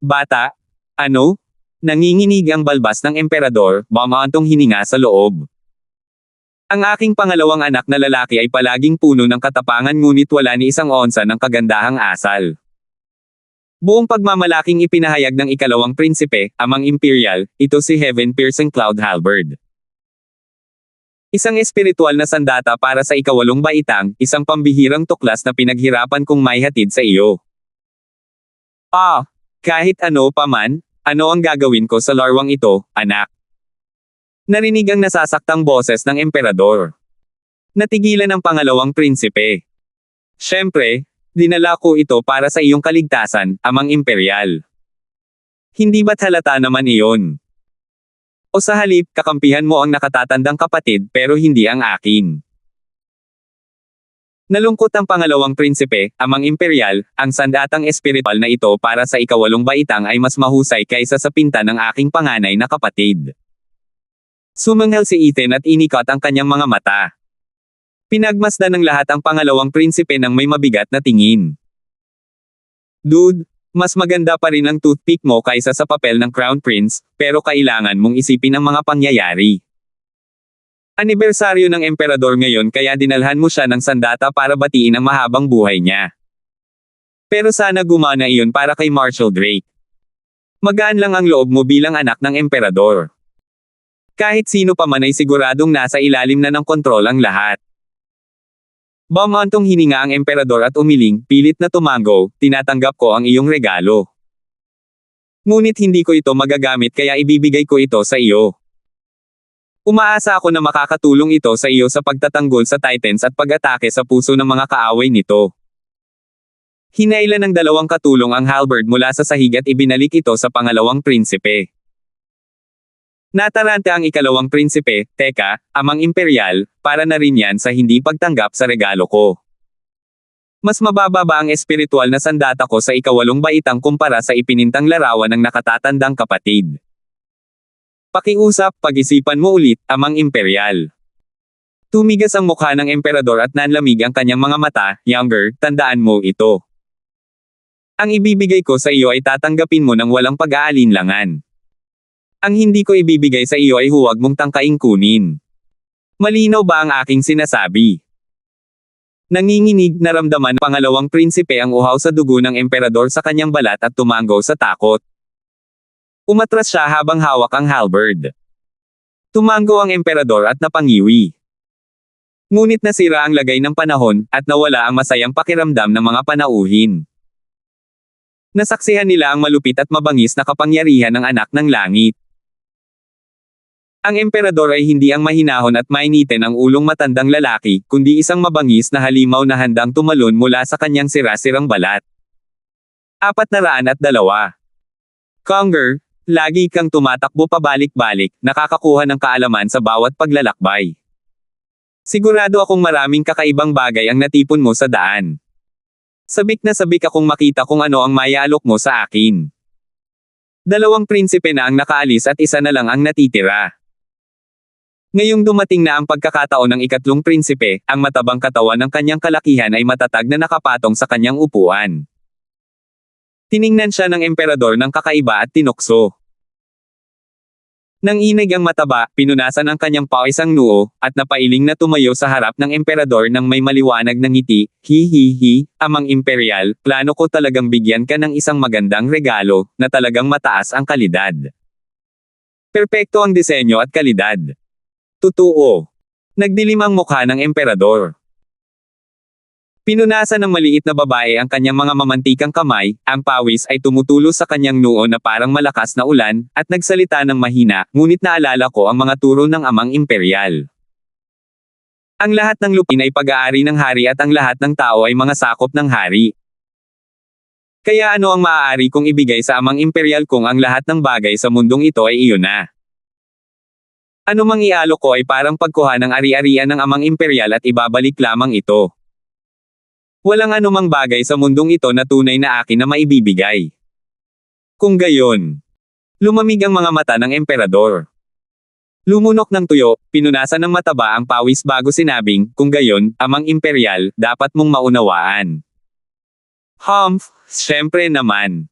Bata, ano? Nanginginig ang balbas ng emperador, mamaantong hininga sa loob. Ang aking pangalawang anak na lalaki ay palaging puno ng katapangan ngunit wala ni isang onsa ng kagandahang asal. Buong pagmamalaking ipinahayag ng ikalawang prinsipe, Amang Imperial, ito si Heaven Piercing Cloud Halberd. Isang espiritual na sandata para sa ikawalong baitang, isang pambihirang tuklas na pinaghirapan kong maihatid sa iyo. Kahit ano pa man, ano ang gagawin ko sa larwang ito, anak? Narinig ang nasasaktang boses ng emperador. Natigilan ang pangalawang prinsipe. Siyempre, dinala ko ito para sa iyong kaligtasan, Amang Imperial. Hindi ba't halata naman iyon? O sa halip, kakampihan mo ang nakatatandang kapatid pero hindi ang akin. Nalungkot ang pangalawang prinsipe, Amang Imperial, ang sandatang espiritual na ito para sa ikawalong baitang ay mas mahusay kaysa sa pinta ng aking panganay na kapatid. Sumanghel si Ethan at inikot ang kanyang mga mata. Pinagmasdan ng lahat ang pangalawang prinsipe ng may mabigat na tingin. Dude, mas maganda pa rin ang toothpick mo kaysa sa papel ng Crown Prince, pero kailangan mong isipin ang mga pangyayari. Anibersaryo ng emperador ngayon kaya dinalhan mo siya ng sandata para batiin ang mahabang buhay niya. Pero sana gumana iyon para kay Marshal Drake. Magaan lang ang loob mo bilang anak ng emperador. Kahit sino pa man ay siguradong nasa ilalim na ng kontrol ang lahat. Bumantong hininga ang emperador at umiling, pilit na tumango, tinatanggap ko ang iyong regalo. Ngunit hindi ko ito magagamit kaya ibibigay ko ito sa iyo. Umaasa ako na makakatulong ito sa iyo sa pagtatanggol sa Titans at pag-atake sa puso ng mga kaaway nito. Hinailan ng dalawang katulong ang halberd mula sa sahig at ibinalik ito sa pangalawang prinsipe. Nataranta ang ikalawang prinsipe, teka, Amang Imperial, para na rin yan sa hindi pagtanggap sa regalo ko. Mas mababa ba ang espiritual na sandata ko sa ikawalong baitang kumpara sa ipinintang larawan ng nakatatandang kapatid? Pakiusap, pag-isipan mo ulit, Amang Imperial. Tumigas ang mukha ng emperador at nanlamig ang kanyang mga mata, younger, tandaan mo ito. Ang ibibigay ko sa iyo ay tatanggapin mo ng walang pag-aalinlangan. Ang hindi ko ibibigay sa iyo ay huwag mong tangkaing kunin. Malinaw ba ang aking sinasabi? Nanginginig, naramdaman ng pangalawang prinsipe ang uhaw sa dugo ng emperador sa kanyang balat at tumango sa takot. Umatras siya habang hawak ang halberd. Tumango ang emperador at napangiwi. Ngunit nasira ang lagay ng panahon, at nawala ang masayang pakiramdam ng mga panauhin. Nasaksihan nila ang malupit at mabangis na kapangyarihan ng anak ng langit. Ang emperador ay hindi ang mahinahon at mainitin ang ulong matandang lalaki, kundi isang mabangis na halimaw na handang tumalon mula sa kanyang sira-sirang balat. 402. Conger, lagi kang tumatakbo pabalik-balik, nakakakuha ng kaalaman sa bawat paglalakbay. Sigurado akong maraming kakaibang bagay ang natipon mo sa daan. Sabik na sabik akong makita kung ano ang mayaalok mo sa akin. 2 prinsipe na ang nakaalis at isa na lang ang natitira. Ngayong dumating na ang pagkakataon ng ikatlong prinsipe, ang matabang katawan ng kanyang kalakihan ay matatag na nakapatong sa kanyang upuan. Tiningnan siya ng emperador ng kakaiba at tinukso. Nanginig ang mataba, pinunasan ang kanyang pawis ang noo, at napailing na tumayo sa harap ng emperador ng may maliwanag na ngiti. Hihihi, Amang Imperial, plano ko talagang bigyan ka ng isang magandang regalo, na talagang mataas ang kalidad. Perpekto ang disenyo at kalidad. Totoo. Nagdilim ang mukha ng emperador. Pinunasan ng maliit na babae ang kanyang mga mamantikang kamay, ang pawis ay tumutulo sa kanyang noo na parang malakas na ulan, at nagsalita ng mahina, ngunit naalala ko ang mga turo ng Amang Imperial. Ang lahat ng lupin ay pag-aari ng hari at ang lahat ng tao ay mga sakop ng hari. Kaya ano ang maaari kong ibigay sa Amang Imperial kung ang lahat ng bagay sa mundong ito ay iyon na? Ano mang ialok ko ay parang pagkuha ng ari-arian ng Amang Imperial at ibabalik lamang ito. Walang anumang bagay sa mundong ito na tunay na akin na maibibigay. Kung gayon, lumamig ang mga mata ng emperador. Lumunok ng tuyo, pinunasan ng mataba ang pawis bago sinabing, kung gayon, Amang Imperial, dapat mong maunawaan. Siyempre naman.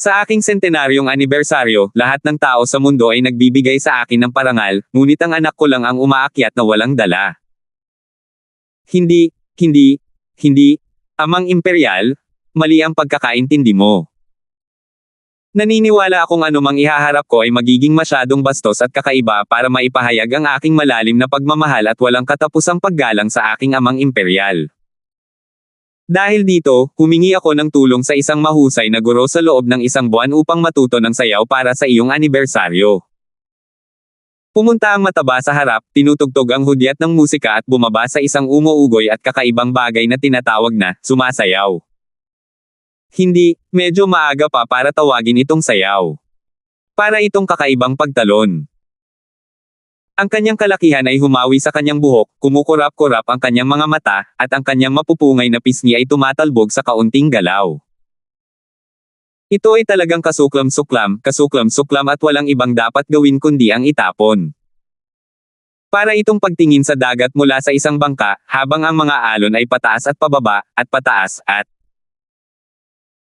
Sa aking sentenaryong anibersaryo, lahat ng tao sa mundo ay nagbibigay sa akin ng parangal, ngunit ang anak ko lang ang umaakyat na walang dala. Hindi, Amang Imperial, mali ang pagkakaintindi mo. Naniniwala akong anumang ihaharap ko ay magiging masyadong bastos at kakaiba para maipahayag ang aking malalim na pagmamahal at walang katapusang paggalang sa aking Amang Imperial. Dahil dito, humingi ako ng tulong sa isang mahusay na guro sa loob ng isang buwan upang matuto ng sayaw para sa iyong anibersaryo. Pumunta ang mataba sa harap, tinutugtog ang hudyat ng musika at bumaba sa isang umuugoy at kakaibang bagay na tinatawag na, sumasayaw. Hindi, medyo maaga pa para tawagin itong sayaw. Para itong kakaibang pagtalon. Ang kanyang kalakihan ay humawi sa kanyang buhok, kumukurap-kurap ang kanyang mga mata, at ang kanyang mapupungay na pisngi ay tumatalbog sa kaunting galaw. Ito ay talagang kasuklam-suklam at walang ibang dapat gawin kundi ang itapon. Para itong pagtingin sa dagat mula sa isang bangka, habang ang mga alon ay pataas at pababa, at pataas at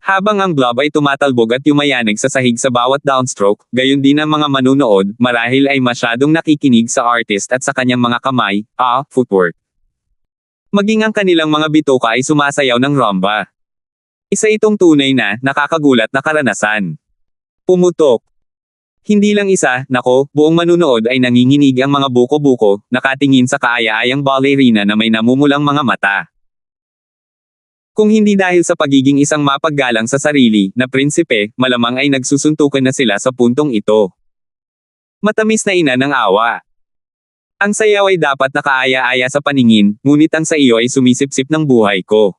habang ang blob ay tumatalbog at yumayanig sa sahig sa bawat downstroke, gayon din ang mga manunood, marahil ay masyadong nakikinig sa artist at sa kanyang mga kamay, footwork. Maging ang kanilang mga bituka ay sumasayaw ng rumba. Isa itong tunay na, nakakagulat na karanasan. Pumutok. Hindi lang isa, buong manunood ay nanginginig ang mga buko-buko, nakatingin sa kaaya-ayang ballerina na may namumulang mga mata. Kung hindi dahil sa pagiging isang mapaggalang sa sarili, na prinsipe, malamang ay nagsusuntukan na sila sa puntong ito. Matamis na ina ng awa. Ang sayaw ay dapat nakaaya-aya sa paningin, ngunit ang sa iyo ay sumisipsip ng buhay ko.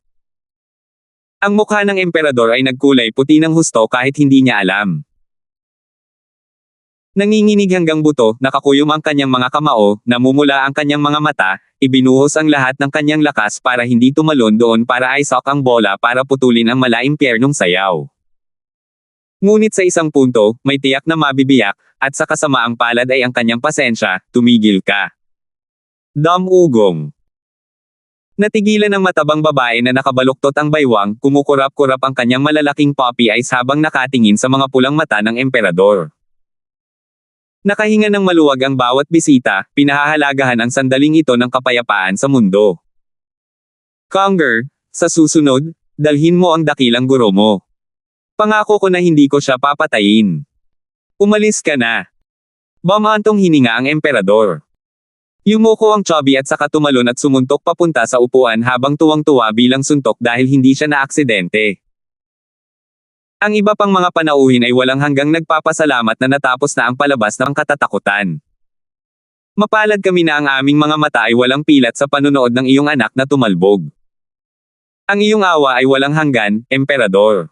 Ang mukha ng emperador ay nagkulay puti ng husto kahit hindi niya alam. Nanginginig hanggang buto, nakakuyom ang kanyang mga kamao, namumula ang kanyang mga mata, ibinuhos ang lahat ng kanyang lakas para hindi tumalon doon para isok ang bola para putulin ang malaimpyernong sayaw. Ngunit sa isang punto, may tiyak na mabibiyak, at sa kasamaang palad ay ang kanyang pasensya, tumigil ka. Ugong. Natigilan ng matabang babae na nakabaluktot ang baywang, kumukurap-kurap ang kanyang malalaking puppy eyes habang nakatingin sa mga pulang mata ng emperador. Nakahinga ng maluwag ang bawat bisita, pinahahalagahan ang sandaling ito ng kapayapaan sa mundo. Conger, sa susunod, dalhin mo ang dakilang guro mo. Pangako ko na hindi ko siya papatayin. Umalis ka na. Bumantong hininga ang emperador. Yumuko ang chubby at saka tumalon at sumuntok papunta sa upuan habang tuwang-tuwa bilang suntok dahil hindi siya naaksidente. Ang iba pang mga panauhin ay walang hanggang nagpapasalamat na natapos na ang palabas ng katatakutan. Mapalad kami na ang aming mga mata ay walang pilat sa panunood ng iyong anak na tumalbog. Ang iyong awa ay walang hanggan, emperador.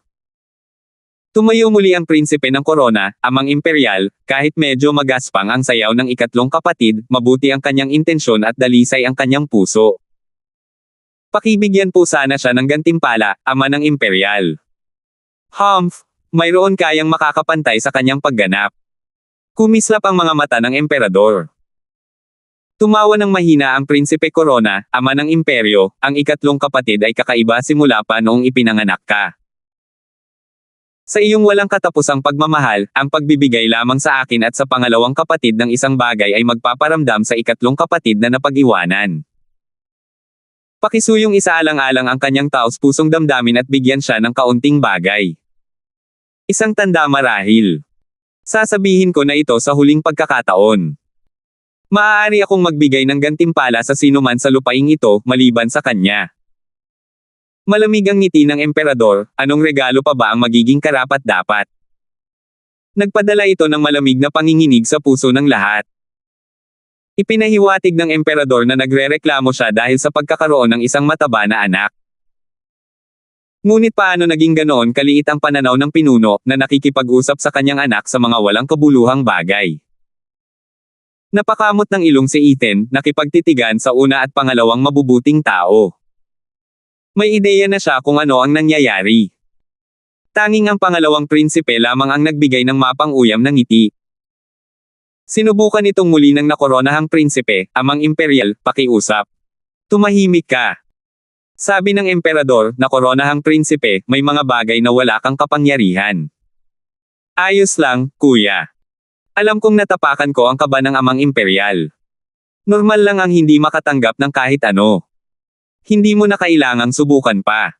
Tumayo muli ang prinsipe ng korona, Amang Imperial, kahit medyo magaspang ang sayaw ng ikatlong kapatid, mabuti ang kanyang intensyon at dalisay ang kanyang puso. Pakibigyan po sana siya ng gantimpala, Ama ng Imperial. Mayroon kayang makakapantay sa kanyang pagganap. Kumislap ang mga mata ng emperador. Tumawa ng mahina ang prinsipe Corona, Ama ng Imperyo, ang ikatlong kapatid ay kakaiba simula pa noong ipinanganak ka. Sa iyong walang katapusang pagmamahal, ang pagbibigay lamang sa akin at sa pangalawang kapatid ng isang bagay ay magpaparamdam sa ikatlong kapatid na napag-iwanan. Pakisuyong isaalang-alang ang kanyang taos-pusong damdamin at bigyan siya ng kaunting bagay. Isang tanda marahil. Sasabihin ko na ito sa huling pagkakataon. Maaari akong magbigay ng gantimpala sa sinuman sa lupaing ito, maliban sa kanya. Malamig ang ngiti ng emperador, anong regalo pa ba ang magiging karapat-dapat? Nagpadala ito ng malamig na panginginig sa puso ng lahat. Ipinahiwatig ng emperador na nagrereklamo siya dahil sa pagkakaroon ng isang mataba na anak. Ngunit paano naging ganoon kaliit ang pananaw ng pinuno na nakikipag-usap sa kanyang anak sa mga walang kabuluhang bagay? Napakamot ng ilong si Ethan, nakipagtitigan sa una at pangalawang mabubuting tao. May ideya na siya kung ano ang nangyayari. Tanging ang pangalawang prinsipe lamang ang nagbigay ng mapang-uyam ng ngiti. Sinubukan itong muli ng nakoronahang prinsipe, amang imperial, pakiusap. Tumahimik ka. Sabi ng emperador, nakoronahang prinsipe, may mga bagay na wala kang kapangyarihan. Ayos lang, kuya. Alam kong natapakan ko ang kaba ng amang imperial. Normal lang ang hindi makatanggap ng kahit ano. Hindi mo na kailangang subukan pa.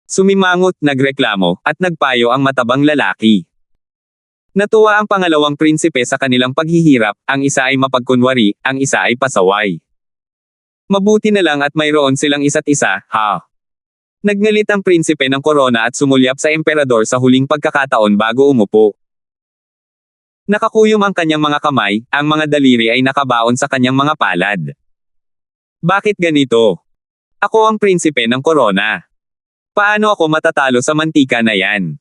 Sumimangot, nagreklamo, at nagpayo ang matabang lalaki. Natuwa ang pangalawang prinsipe sa kanilang paghihirap, ang isa ay mapagkunwari, ang isa ay pasaway. Mabuti na lang at mayroon silang isa't isa, ha? Nagngalit ang prinsipe ng korona at sumulyap sa emperador sa huling pagkakataon bago umupo. Nakakuyom ang kanyang mga kamay, ang mga daliri ay nakabaon sa kanyang mga palad. Bakit ganito? Ako ang prinsipe ng korona. Paano ako matatalo sa mantika na yan?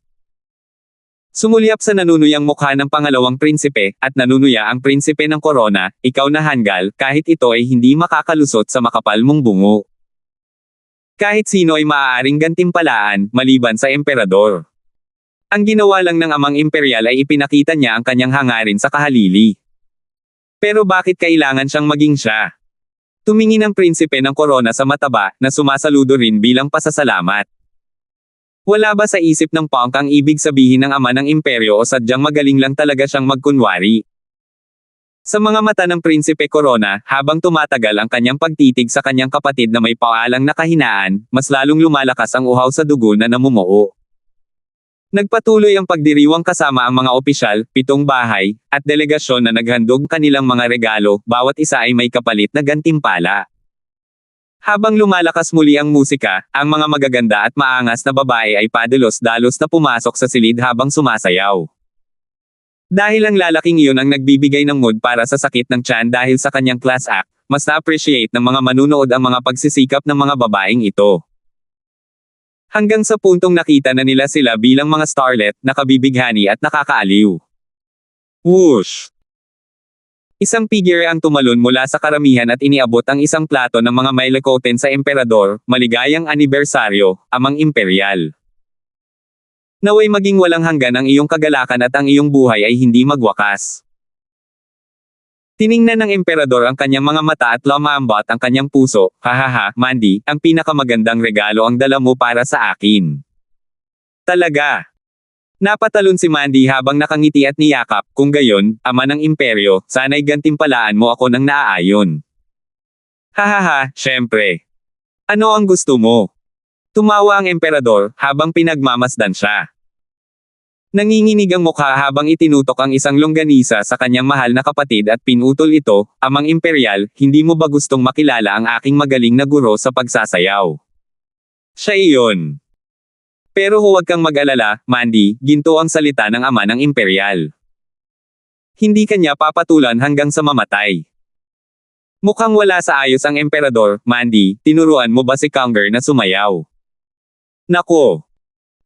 Sumulyap sa nanunuyang mukha ng pangalawang prinsipe, at nanunuya ang prinsipe ng korona, ikaw na hanggal, kahit ito ay hindi makakalusot sa makapal mong bungo. Kahit sino ay maaaring gantimpalaan, maliban sa emperador. Ang ginawa lang ng amang imperial ay ipinakita niya ang kanyang hangarin sa kahalili. Pero bakit kailangan siyang maging siya? Tumingin ang prinsipe ng korona sa mataba, na sumasaludo rin bilang pasasalamat. Wala ba sa isip ng punk ang ibig sabihin ng ama ng imperyo o sadyang magaling lang talaga siyang magkunwari? Sa mga mata ng prinsipe korona, habang tumatagal ang kanyang pagtitig sa kanyang kapatid na may paalang na kahinaan, mas lalong lumalakas ang uhaw sa dugo na namumuo. Nagpatuloy ang pagdiriwang kasama ang mga opisyal, 7 bahay, at delegasyon na naghandog kanilang mga regalo, bawat isa ay may kapalit na gantimpala. Habang lumalakas muli ang musika, ang mga magaganda at maangas na babae ay padalos-dalos na pumasok sa silid habang sumasayaw. Dahil ang lalaking iyon ang nagbibigay ng mood para sa sakit ng tiyan dahil sa kanyang class act, mas na-appreciate ng mga manunood ang mga pagsisikap ng mga babaeng ito. Hanggang sa puntong nakita na nila sila bilang mga starlet, nakabibighani at nakakaaliw. Whoosh! Isang figure ang tumalon mula sa karamihan at iniabot ang isang plato ng mga mailakoten sa emperador, maligayang anibersaryo, amang imperial. Naway maging walang hanggan ang iyong kagalakan at ang iyong buhay ay hindi magwakas. Tiningnan ng emperador ang kanyang mga mata at lumambot ang kanyang puso, hahaha, Mandy, ang pinakamagandang regalo ang dala mo para sa akin. Talaga. Napatalon si Mandy habang nakangiti at niyakap, kung gayon, ama ng imperyo, sana'y gantimpalaan mo ako ng naaayon. Hahaha, syempre. Ano ang gusto mo? Tumawa ang emperador, habang pinagmamasdan siya. Nanginginig ang mukha habang itinutok ang isang longganisa sa kanyang mahal na kapatid at pinutol ito, amang imperial, hindi mo ba gustong makilala ang aking magaling na guro sa pagsasayaw? Siya iyon. Pero huwag kang mag-alala, Mandy, ginto ang salita ng ama ng imperial. Hindi kanya papatulan hanggang sa mamatay. Mukhang wala sa ayos ang emperador, Mandy, tinuruan mo ba si Conger na sumayaw? Nako!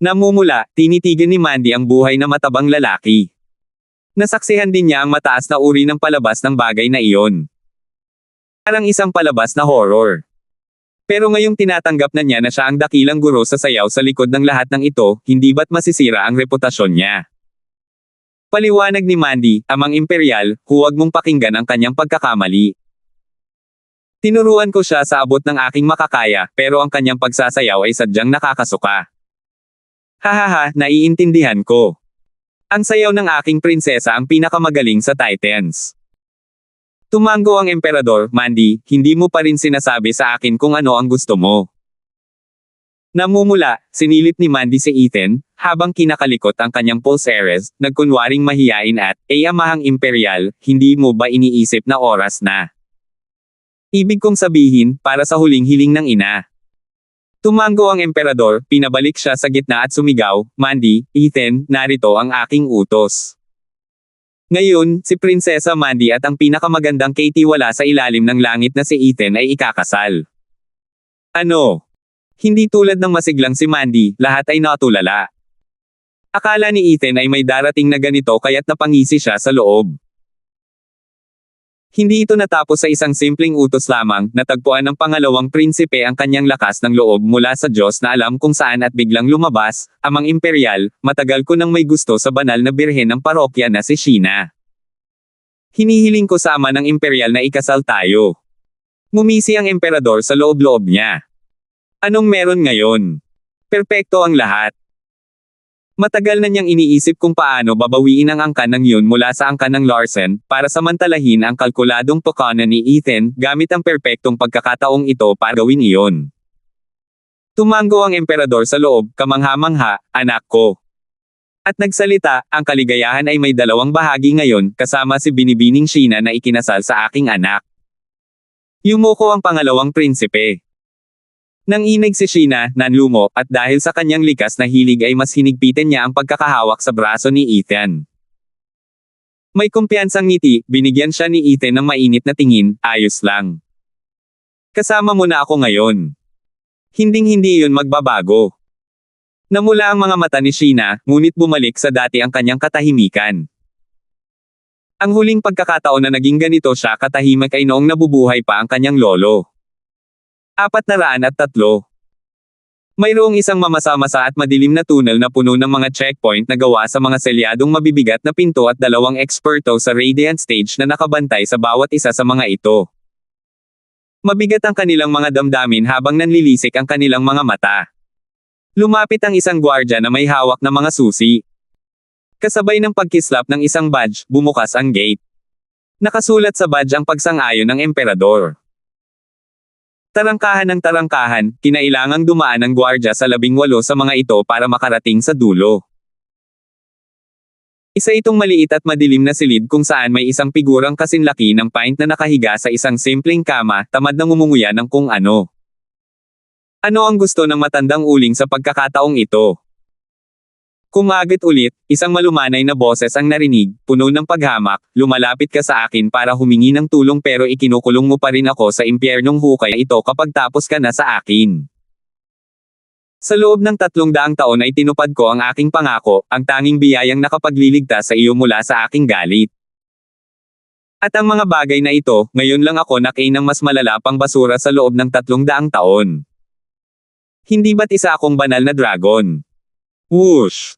Namumula, tinitigan ni Mandy ang buhay na matabang lalaki. Nasaksihan din niya ang mataas na uri ng palabas ng bagay na iyon. Parang isang palabas na horror. Pero ngayong tinatanggap na niya na siya ang dakilang guro sa sayaw sa likod ng lahat ng ito, hindi ba't masisira ang reputasyon niya? Paliwanag ni Mandy, amang imperial, huwag mong pakinggan ang kanyang pagkakamali. Tinuruan ko siya sa abot ng aking makakaya, pero ang kanyang pagsasayaw ay sadyang nakakasuka. Hahaha, naiintindihan ko. Ang sayaw ng aking prinsesa ang pinakamagaling sa Titans. Tumango ang emperador, Mandy, hindi mo pa rin sinasabi sa akin kung ano ang gusto mo. Namumula, sinilip ni Mandy si Ethan, habang kinakalikot ang kanyang pulseres, nagkunwaring mahiyain at, amahang imperial, hindi mo ba iniisip na oras na? Ibig kong sabihin, para sa huling hiling ng ina. Tumango ang emperador, pinabalik siya sa gitna at sumigaw, Mandy, Ethan, narito ang aking utos. Ngayon, si Prinsesa Mandy at ang pinakamagandang Katie wala sa ilalim ng langit na si Ethan ay ikakasal. Ano? Hindi tulad ng masiglang si Mandy, lahat ay natulala. Akala ni Ethan ay may darating na ganito kaya't napangisi siya sa loob. Hindi ito natapos sa isang simpleng utos lamang, natagpuan ng pangalawang prinsipe ang kanyang lakas ng loob mula sa Diyos na alam kung saan at biglang lumabas, Amang Imperial, matagal ko nang may gusto sa banal na birhen ng parokya na si Sheena. Hinihiling ko sa ama ng Imperial na ikasal tayo. Ngumisi ang emperador sa loob-loob niya. Anong meron ngayon? Perpekto ang lahat. Matagal na niyang iniisip kung paano babawiin ang angkan ng yun mula sa angkan ng Larsen, para samantalahin ang kalkuladong pokana ni Ethan, gamit ang perpektong pagkakataong ito para gawin iyon. Tumango ang emperador sa loob, kamangha-mangha, anak ko. At nagsalita, ang kaligayahan ay may dalawang bahagi ngayon, kasama si Binibining Sheena na ikinasal sa aking anak. Yumuko ang pangalawang prinsipe. Nang inig si Sheena, nanlumo, at dahil sa kanyang likas na hilig ay mas hinigpitan niya ang pagkakahawak sa braso ni Ethan. May kumpiyansang ngiti, binigyan siya ni Ethan ng mainit na tingin, ayos lang. Kasama mo na ako ngayon. Hinding-hindi yun magbabago. Namula ang mga mata ni Sheena, ngunit bumalik sa dati ang kanyang katahimikan. Ang huling pagkakataon na naging ganito siya katahimik ay noong nabubuhay pa ang kanyang lolo. 403. Mayroong isang mamasa-masa at madilim na tunnel na puno ng mga checkpoint na gawa sa mga selyadong mabibigat na pinto at dalawang eksperto sa Radiant Stage na nakabantay sa bawat isa sa mga ito. Mabigat ang kanilang mga damdamin habang nanlilisik ang kanilang mga mata. Lumapit ang isang gwardya na may hawak na mga susi. Kasabay ng pagkislap ng isang badge, bumukas ang gate. Nakasulat sa badge ang pagsang-ayon ng emperador. Tarangkahan ng tarangkahan, kinailangang dumaan ng gwardya sa 18 sa mga ito para makarating sa dulo. Isa itong maliit at madilim na silid kung saan may isang figurang kasinlaki ng pint na nakahiga sa isang simpleng kama, tamad na ngumunguya ng kung ano. Ano ang gusto ng matandang uling sa pagkakataong ito? Kumagit ulit, isang malumanay na boses ang narinig, puno ng paghamak, lumalapit ka sa akin para humingi ng tulong pero ikinukulong mo pa rin ako sa impyernong hukay ito kapag tapos ka na sa akin. Sa loob ng 300 taon ay tinupad ko ang aking pangako, ang tanging biyayang nakapagliligtas sa iyo mula sa aking galit. At ang mga bagay na ito, ngayon lang ako nakain ng mas malala pang basura sa loob ng 300 taon. Hindi ba't isa akong banal na dragon? Whoosh!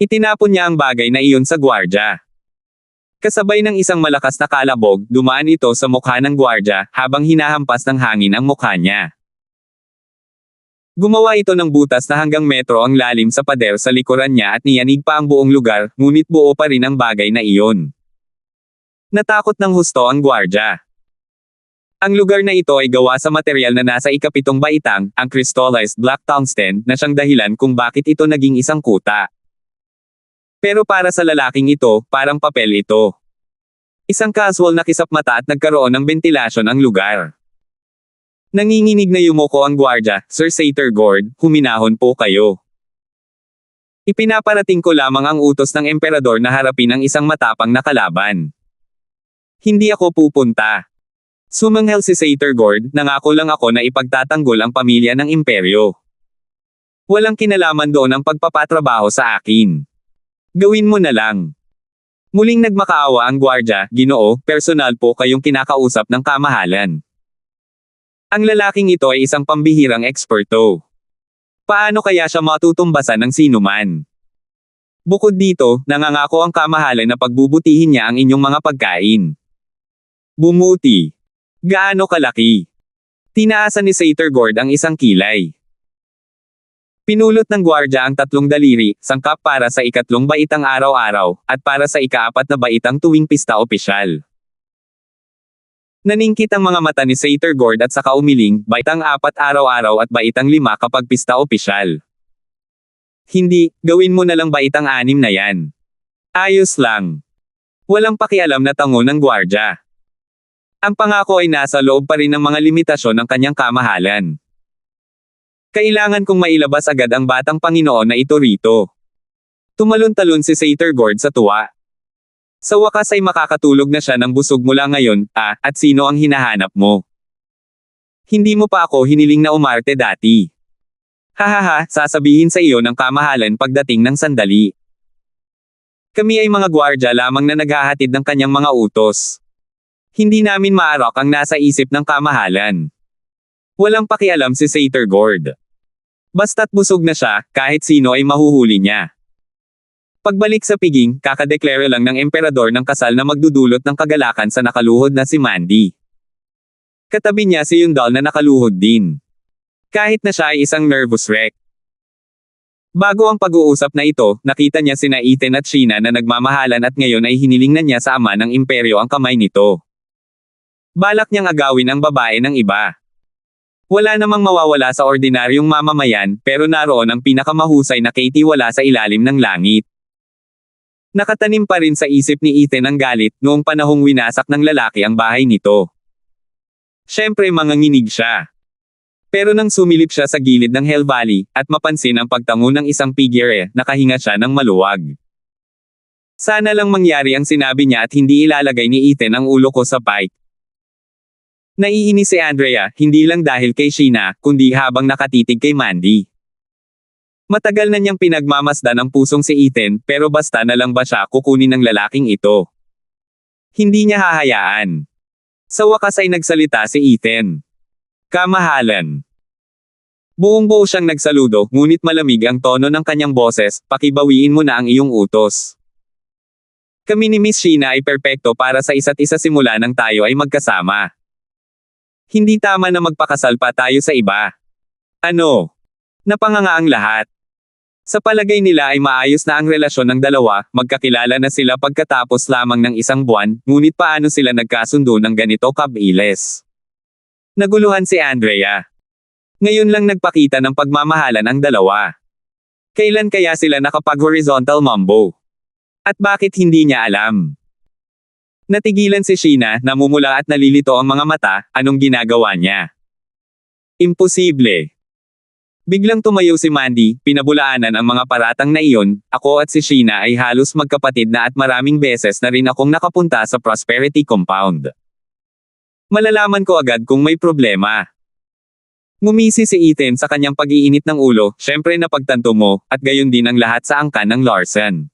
Itinapon niya ang bagay na iyon sa gwardya. Kasabay ng isang malakas na kalabog, dumaan ito sa mukha ng gwardya, habang hinahampas ng hangin ang mukha niya. Gumawa ito ng butas na hanggang metro ang lalim sa pader sa likuran niya at niyanig pa ang buong lugar, ngunit buo pa rin ang bagay na iyon. Natakot ng husto ang gwardya. Ang lugar na ito ay gawa sa material na nasa ikapitong baitang, ang crystallized black tungsten, na siyang dahilan kung bakit ito naging isang kuta. Pero para sa lalaking ito, parang papel ito. Isang casual na kisap mata at nagkaroon ng bentilasyon ang lugar. Nanginginig na yumuko ang gwardya, Sir Satergord, huminahon po kayo. Ipinaparating ko lamang ang utos ng emperador na harapin ang isang matapang na kalaban. Hindi ako pupunta. Sumanghel si Satergord, nangako lang ako na ipagtatanggol ang pamilya ng imperyo. Walang kinalaman doon ang pagpapatrabaho sa akin. Gawin mo na lang. Muling nagmakaawa ang gwardya, Ginoo, personal po kayong kinakausap ng kamahalan. Ang lalaking ito ay isang pambihirang eksperto. Paano kaya siya matutumbasan ng sinuman? Bukod dito, nangangako ang kamahalan na pagbubutihin niya ang inyong mga pagkain. Bumuti. Gaano kalaki? Tinaasan ni Satergord ang isang kilay. Pinulot ng gwardya ang 3 daliri, sangkap para sa 3 baitang araw-araw, at para sa 4 na baitang tuwing pista opisyal. Naningkit ang mga mata ni Senator Gord at saka umiling, baitang 4 araw-araw at baitang 5 kapag pista opisyal. Hindi, gawin mo na lang baitang 6 na yan. Ayos lang. Walang pakialam na tango ng gwardya. Ang pangako ay nasa loob pa rin ng mga limitasyon ng kanyang kamahalan. Kailangan kong mailabas agad ang batang Panginoon na ito rito. Tumalon-talon si Senator Gord sa tuwa. Sa wakas ay makakatulog na siya ng busog mula ngayon, at sino ang hinahanap mo? Hindi mo pa ako hiniling na umarte dati. Hahaha, sasabihin sa iyo ng kamahalan pagdating ng sandali. Kami ay mga gwardya lamang na naghahatid ng kanyang mga utos. Hindi namin maarak ang nasa isip ng kamahalan. Walang pakialam si Senator Gord. Basta't busog na siya, kahit sino ay mahuhuli niya. Pagbalik sa piging, kakadeklara lang ng emperador ng kasal na magdudulot ng kagalakan sa nakaluhod na si Mandy. Katabi niya si Yundal na nakaluhod din. Kahit na siya ay isang nervous wreck. Bago ang pag-uusap na ito, nakita niya sina Ethan at Sheena na nagmamahalan at ngayon ay hiniling na niya sa ama ng imperyo ang kamay nito. Balak niyang agawin ang babae ng iba. Wala namang mawawala sa ordinaryong mamamayan, pero naroon ang pinakamahusay na Katie wala sa ilalim ng langit. Nakatanim pa rin sa isip ni Ethan ang galit noong panahong winasak ng lalaki ang bahay nito. Siyempre manganginig siya. Pero nang sumilip siya sa gilid ng Hell Valley, at mapansin ang pagtango ng isang figure, nakahinga siya ng maluwag. Sana lang mangyari ang sinabi niya at hindi ilalagay ni Ethan ang ulo ko sa pike. Naiinis si Andrea, hindi lang dahil kay Sheena, kundi habang nakatitig kay Mandy. Matagal na niyang pinagmamasdan ang pusong si Ethan, pero basta na lang ba siya kukunin ng lalaking ito? Hindi niya hahayaan. Sa wakas ay nagsalita si Ethan. Kamahalan. Buong-buo siyang nagsaludo, ngunit malamig ang tono ng kanyang boses, pakibawiin mo na ang iyong utos. Kami ni Miss Sheena ay perpekto para sa isa't isa simula nang tayo ay magkasama. Hindi tama na magpakasal pa tayo sa iba. Ano? Napanganga ang lahat. Sa palagay nila ay maayos na ang relasyon ng dalawa, magkakilala na sila pagkatapos lamang ng 1 buwan, ngunit paano sila nagkasundo ng ganito kabilis? Naguluhan si Andrea. Ngayon lang nagpakita ng pagmamahalan ang dalawa. Kailan kaya sila nakapag-horizontal mambo? At bakit hindi niya alam? Natigilan si Sheena, namumula at nalilito ang mga mata, anong ginagawa niya? Imposible. Biglang tumayo si Mandy, pinabulaanan ang mga paratang na iyon, ako at si Sheena ay halos magkapatid na at maraming beses na rin akong nakapunta sa Prosperity Compound. Malalaman ko agad kung may problema. Ngumisi si Ethan sa kanyang pag-iinit ng ulo, syempre napagtanto mo, at gayon din ang lahat sa angkan ng Larson.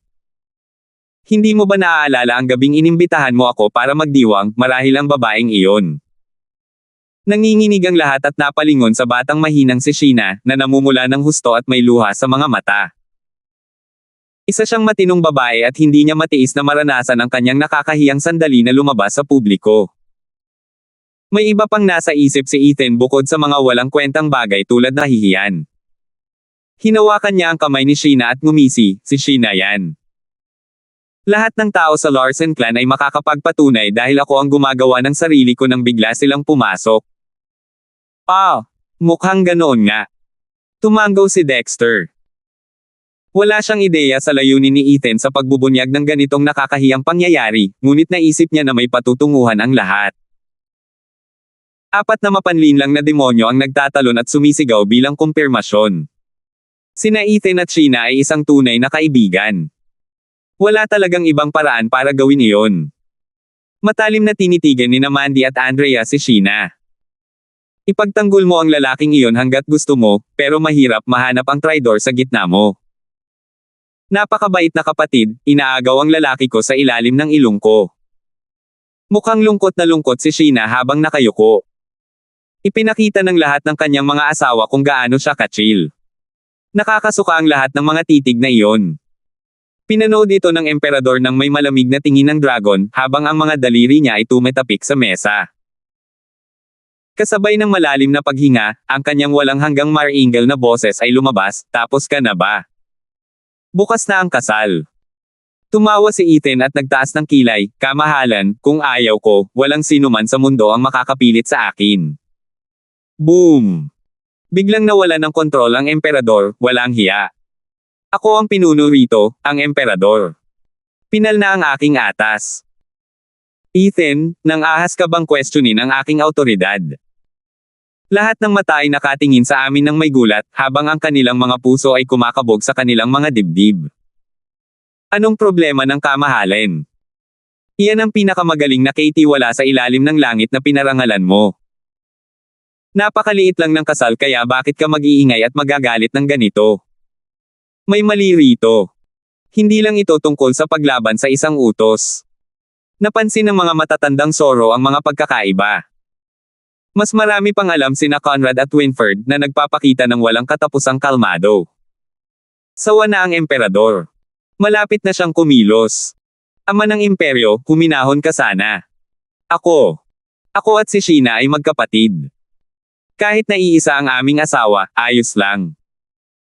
Hindi mo ba naaalala ang gabing inimbitahan mo ako para magdiwang, marahil ang babaeng iyon? Nanginginig ang lahat at napalingon sa batang mahinang si Sheena, na namumula ng husto at may luha sa mga mata. Isa siyang matinong babae at hindi niya matiis na maranasan ang kanyang nakakahiyang sandali na lumabas sa publiko. May iba pang nasa isip si Ethan bukod sa mga walang kwentang bagay tulad na hihiyan. Hinawakan niya ang kamay ni Sheena at ngumisi, si Sheena yan. Lahat ng tao sa Larson clan ay makakapagpatunay dahil ako ang gumagawa ng sarili ko nang bigla silang pumasok. Mukhang ganoon nga. Tumango si Dexter. Wala siyang ideya sa layunin ni Ethan sa pagbubunyag ng ganitong nakakahiyang pangyayari, ngunit naisip niya na may patutunguhan ang lahat. 4 na mapanlinlang na demonyo ang nagtatalon at sumisigaw bilang kumpirmasyon. Sina Ethan at Sheena ay isang tunay na kaibigan. Wala talagang ibang paraan para gawin iyon. Matalim na tinitigan ni Mandy at Andrea si Sheena. Ipagtanggol mo ang lalaking iyon hanggat gusto mo, pero mahirap mahanap ang traidor sa gitna mo. Napakabait na kapatid, inaagaw ang lalaki ko sa ilalim ng ilong ko. Mukhang lungkot na lungkot si Sheena habang nakayuko. Ipinakita ng lahat ng kanyang mga asawa kung gaano siya ka-chill. Nakakasuka ang lahat ng mga titig na iyon. Pinanood ito ng emperador ng may malamig na tingin ng dragon, habang ang mga daliri niya ay tumetapik sa mesa. Kasabay ng malalim na paghinga, ang kanyang walang hanggang maringal na boses ay lumabas, tapos ka na ba? Bukas na ang kasal. Tumawa si Ethan at nagtaas ng kilay, kamahalan, kung ayaw ko, walang sinuman sa mundo ang makakapilit sa akin. Boom! Biglang nawala ng kontrol ang emperador, walang hiya. Ako ang pinuno rito, ang emperador. Pinal na ang aking atas. Ethan, nang ahas ka bang questionin ang aking autoridad? Lahat ng mata ay nakatingin sa amin ng may gulat, habang ang kanilang mga puso ay kumakabog sa kanilang mga dibdib. Anong problema ng kamahalan? Iyan ang pinakamagaling na kaitiwala sa ilalim ng langit na pinarangalan mo. Napakaliit lang ng kasal kaya bakit ka mag-iingay at magagalit ng ganito? May mali rito. Hindi lang ito tungkol sa paglaban sa isang utos. Napansin ng mga matatandang Soro ang mga pagkakaiba. Mas marami pang alam sina Conrad at Winford na nagpapakita ng walang katapusang kalmado. Sawa na ang emperador. Malapit na siyang kumilos. Ama ng imperyo, huminahon ka sana. Ako at si Sheena ay magkapatid. Kahit naiisa ang aming asawa, ayos lang.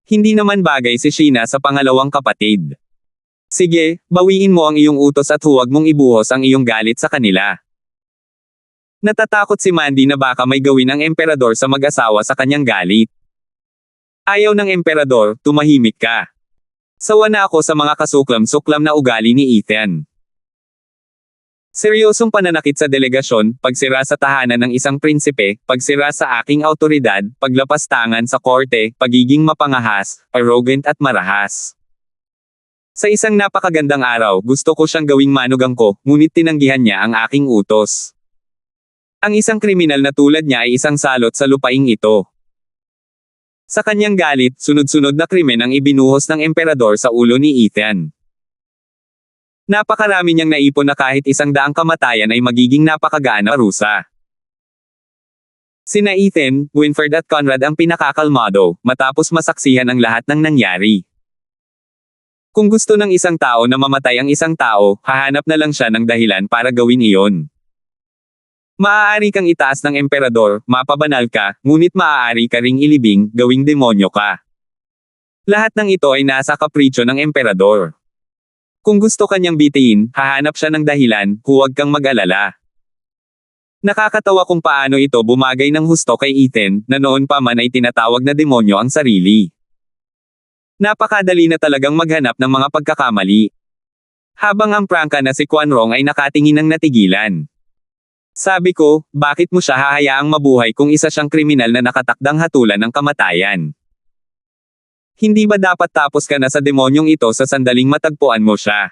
Hindi naman bagay si Sheena sa pangalawang kapatid. Sige, bawiin mo ang iyong utos at huwag mong ibuhos ang iyong galit sa kanila. Natatakot si Mandy na baka may gawin ang emperador sa mag-asawa sa kanyang galit. Ayaw ng emperador, tumahimik ka. Sawa na ako sa mga kasuklam-suklam na ugali ni Ethan. Seryosong pananakit sa delegasyon, pagsira sa tahanan ng isang prinsipe, pagsira sa aking autoridad, paglapastangan sa korte, pagiging mapangahas, arrogant at marahas. Sa isang napakagandang araw, gusto ko siyang gawing manugang ko, ngunit tinanggihan niya ang aking utos. Ang isang kriminal na tulad niya ay isang salot sa lupaing ito. Sa kanyang galit, sunod-sunod na krimen ang ibinuhos ng emperador sa ulo ni Ethan. Napakarami niyang naipon na kahit 100 kamatayan ay magiging napakagaan na rusa. Sina Ethan, Winford at Conrad ang pinakakalmado, matapos masaksihan ang lahat ng nangyari. Kung gusto ng isang tao na mamatay ang isang tao, hahanap na lang siya ng dahilan para gawin iyon. Maaari kang itaas ng emperador, mapabanal ka, ngunit maaari ka ring ilibing, gawing demonyo ka. Lahat ng ito ay nasa kapritsyo ng emperador. Kung gusto kanyang bitiin, hahanap siya ng dahilan, huwag kang mag-alala. Nakakatawa kung paano ito bumagay ng husto kay Ethan, na noon pa man ay tinatawag na demonyo ang sarili. Napakadali na talagang maghanap ng mga pagkakamali. Habang ang prangka na si Quanrong ay nakatingin ng natigilan. Sabi ko, bakit mo siya hahayaang mabuhay kung isa siyang kriminal na nakatakdang hatulan ng kamatayan? Hindi ba dapat tapos ka na sa demonyong ito sa sandaling matagpuan mo siya?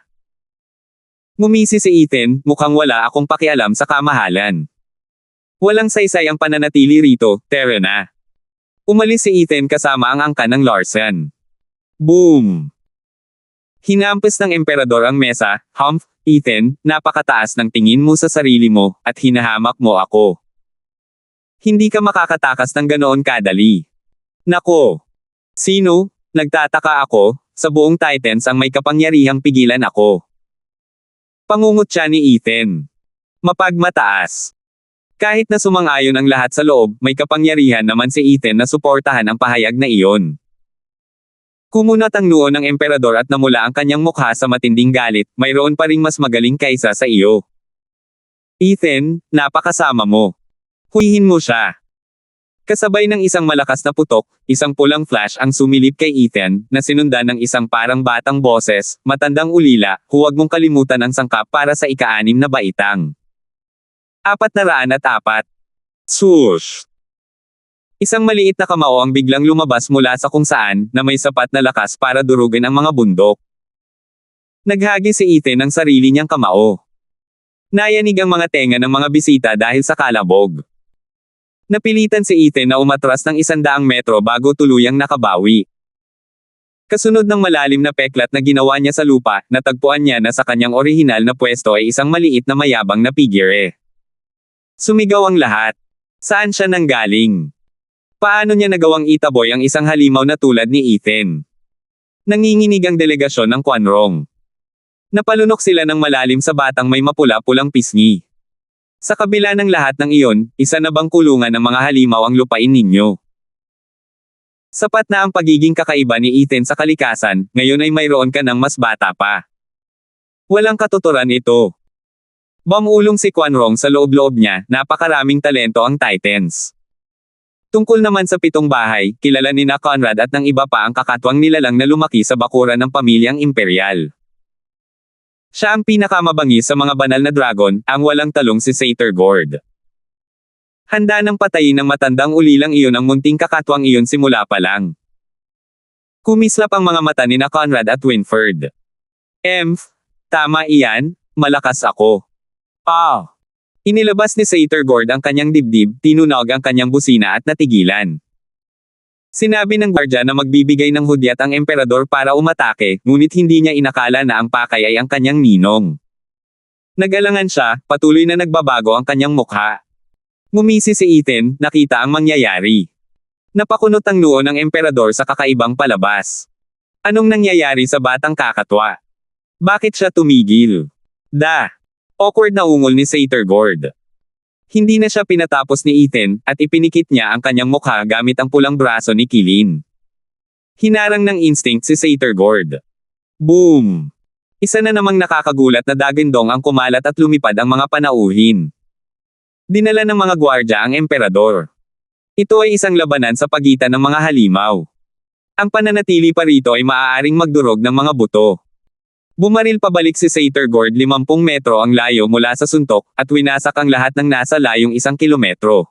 Ngumisi si Ethan, mukhang wala akong pakialam sa kamahalan. Walang saysay ang pananatili rito, tara na. Umalis si Ethan kasama ang angkan ng Larson. Boom! Hinampas ng emperador ang mesa, Humph, Ethan, napakataas ng tingin mo sa sarili mo, at hinahamak mo ako. Hindi ka makakatakas ng ganoon kadali. Nako! Sino? Nagtataka ako, sa buong Titans ang may kapangyarihang pigilan ako. Pangungot siya ni Ethan. Mapagmataas. Kahit na sumang-ayon ang lahat sa loob, may kapangyarihan naman si Ethan na suportahan ang pahayag na iyon. Kumunat ang noo ng emperador at namula ang kanyang mukha sa matinding galit, mayroon pa ring mas magaling kaysa sa iyo. Ethan, napakasama mo. Huwihin mo siya. Kasabay ng isang malakas na putok, isang pulang flash ang sumilip kay Ethan, na sinundan ng isang parang batang boses, matandang ulila, huwag mong kalimutan ang sangkap para sa ika-6 na baitang. 404. Swoosh! Isang maliit na kamao ang biglang lumabas mula sa kung saan, na may sapat na lakas para durugin ang mga bundok. Naghagi si Ethan ng sarili niyang kamao. Nayanig ang mga tenga ng mga bisita dahil sa kalabog. Napilitan si Ethan na umatras ng 100 metro bago tuluyang nakabawi. Kasunod ng malalim na peklat na ginawa niya sa lupa, natagpuan niya na sa kanyang orihinal na pwesto ay isang maliit na mayabang na figure. Sumigaw ang lahat. Saan siya nanggaling? Paano niya nagawang itaboy ang isang halimaw na tulad ni Ethan? Nanginginig ang delegasyon ng Quanrong. Napalunok sila ng malalim sa batang may mapula-pulang pisngi. Sa kabila ng lahat ng iyon, isa na bang kulungan ng mga halimaw ang lupain ninyo? Sapat na ang pagiging kakaiba ni Ethan sa kalikasan, ngayon ay mayroon ka ng mas bata pa. Walang katuturan ito. Bumulong si Quanrong sa loob-loob niya, napakaraming talento ang Titans. Tungkol naman sa 7 bahay, kilala ni na Conrad at ng iba pa ang kakatwang nilalang na lumaki sa bakuran ng pamilyang imperial. Siya ang pinakamabangis sa mga banal na dragon, ang walang talong si Satyr Gord. Handa ng patayin ng matandang ulilang iyon ang munting kakatwang iyon simula pa lang. Kumislap ang mga mata ni na Conrad at Winford. Tama iyan, malakas ako. Inilabas ni Satyr Gord ang kanyang dibdib, tinunog ang kanyang busina at natigilan. Sinabi ng gwardya na magbibigay ng hudyat ang emperador para umatake, ngunit hindi niya inakala na ang pakay ay ang kanyang ninong. Nag-alangan siya, patuloy na nagbabago ang kanyang mukha. Ngumisi si Ethan, nakita ang mangyayari. Napakunot ang noo ng emperador sa kakaibang palabas. Anong nangyayari sa batang kakatwa? Bakit siya tumigil? Awkward na ungol ni Satyr Gord. Hindi na siya pinatapos ni Ethan, at ipinikit niya ang kanyang mukha gamit ang pulang braso ni Kilin. Hinarang ng instinct si Satyr Gord. Boom! Isa na namang nakakagulat na dagindong ang kumalat at lumipad ang mga panauhin. Dinala ng mga gwardya ang emperador. Ito ay isang labanan sa pagitan ng mga halimaw. Ang pananatili pa rito ay maaaring magdurog ng mga buto. Bumaril pabalik si Satyr Gord 50 metro ang layo mula sa suntok, at winasak ang lahat ng nasa layong 1 kilometro.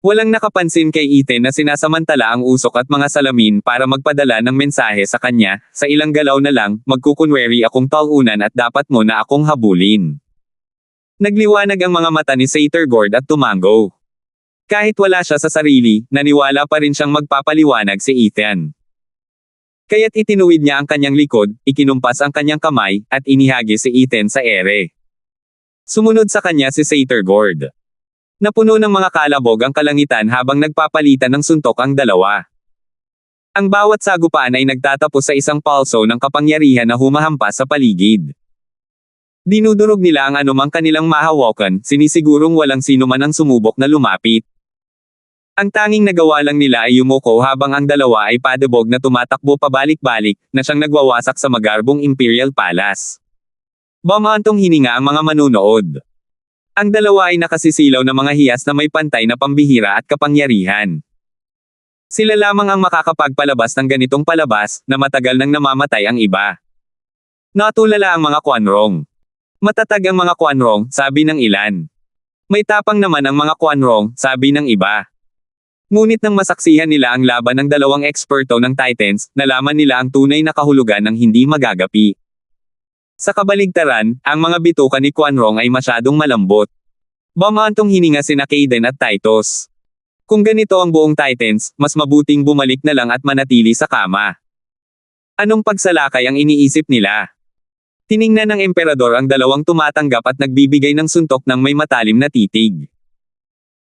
Walang nakapansin kay Ethan na sinasamantala ang usok at mga salamin para magpadala ng mensahe sa kanya, sa ilang galaw na lang, magkukunwari akong talunan at dapat mo na akong habulin. Nagliwanag ang mga mata ni Satyr Gord at tumango. Kahit wala siya sa sarili, naniwala pa rin siyang magpapaliwanag si Ethan. Kaya't itinuwid niya ang kanyang likod, ikinumpas ang kanyang kamay, at inihagi si Ethan sa ere. Sumunod sa kanya si Satyr Gord. Napuno ng mga kalabog ang kalangitan habang nagpapalitan ng suntok ang dalawa. Ang bawat sagupaan ay nagtatapos sa isang pulso ng kapangyarihan na humahampas sa paligid. Dinudurog nila ang anumang kanilang mahawakan, sinisigurong walang sino man ang sumubok na lumapit. Ang tanging nagawa lang nila ay yumuko habang ang dalawa ay padebog na tumatakbo pabalik-balik, na siyang nagwawasak sa magarbong Imperial Palace. Bumantong hininga ang mga manunood. Ang dalawa ay nakasisilaw na mga hiyas na may pantay na pambihira at kapangyarihan. Sila lamang ang makakapagpalabas ng ganitong palabas, na matagal nang namamatay ang iba. Natulala ang mga Quanrong. Matatag ang mga Quanrong, sabi ng ilan. May tapang naman ang mga Quanrong, sabi ng iba. Ngunit nang masaksihan nila ang laban ng dalawang eksperto ng Titans, nalaman nila ang tunay na kahulugan ng hindi magagapi. Sa kabaligtaran, ang mga bituka ni Quanrong ay masyadong malambot. Bumantong hininga sina Kaden at Titus. Kung ganito ang buong Titans, mas mabuting bumalik na lang at manatili sa kama. Anong pagsalakay ang iniisip nila? Tiningnan ng emperador ang dalawang tumatanggap at nagbibigay ng suntok ng may matalim na titig.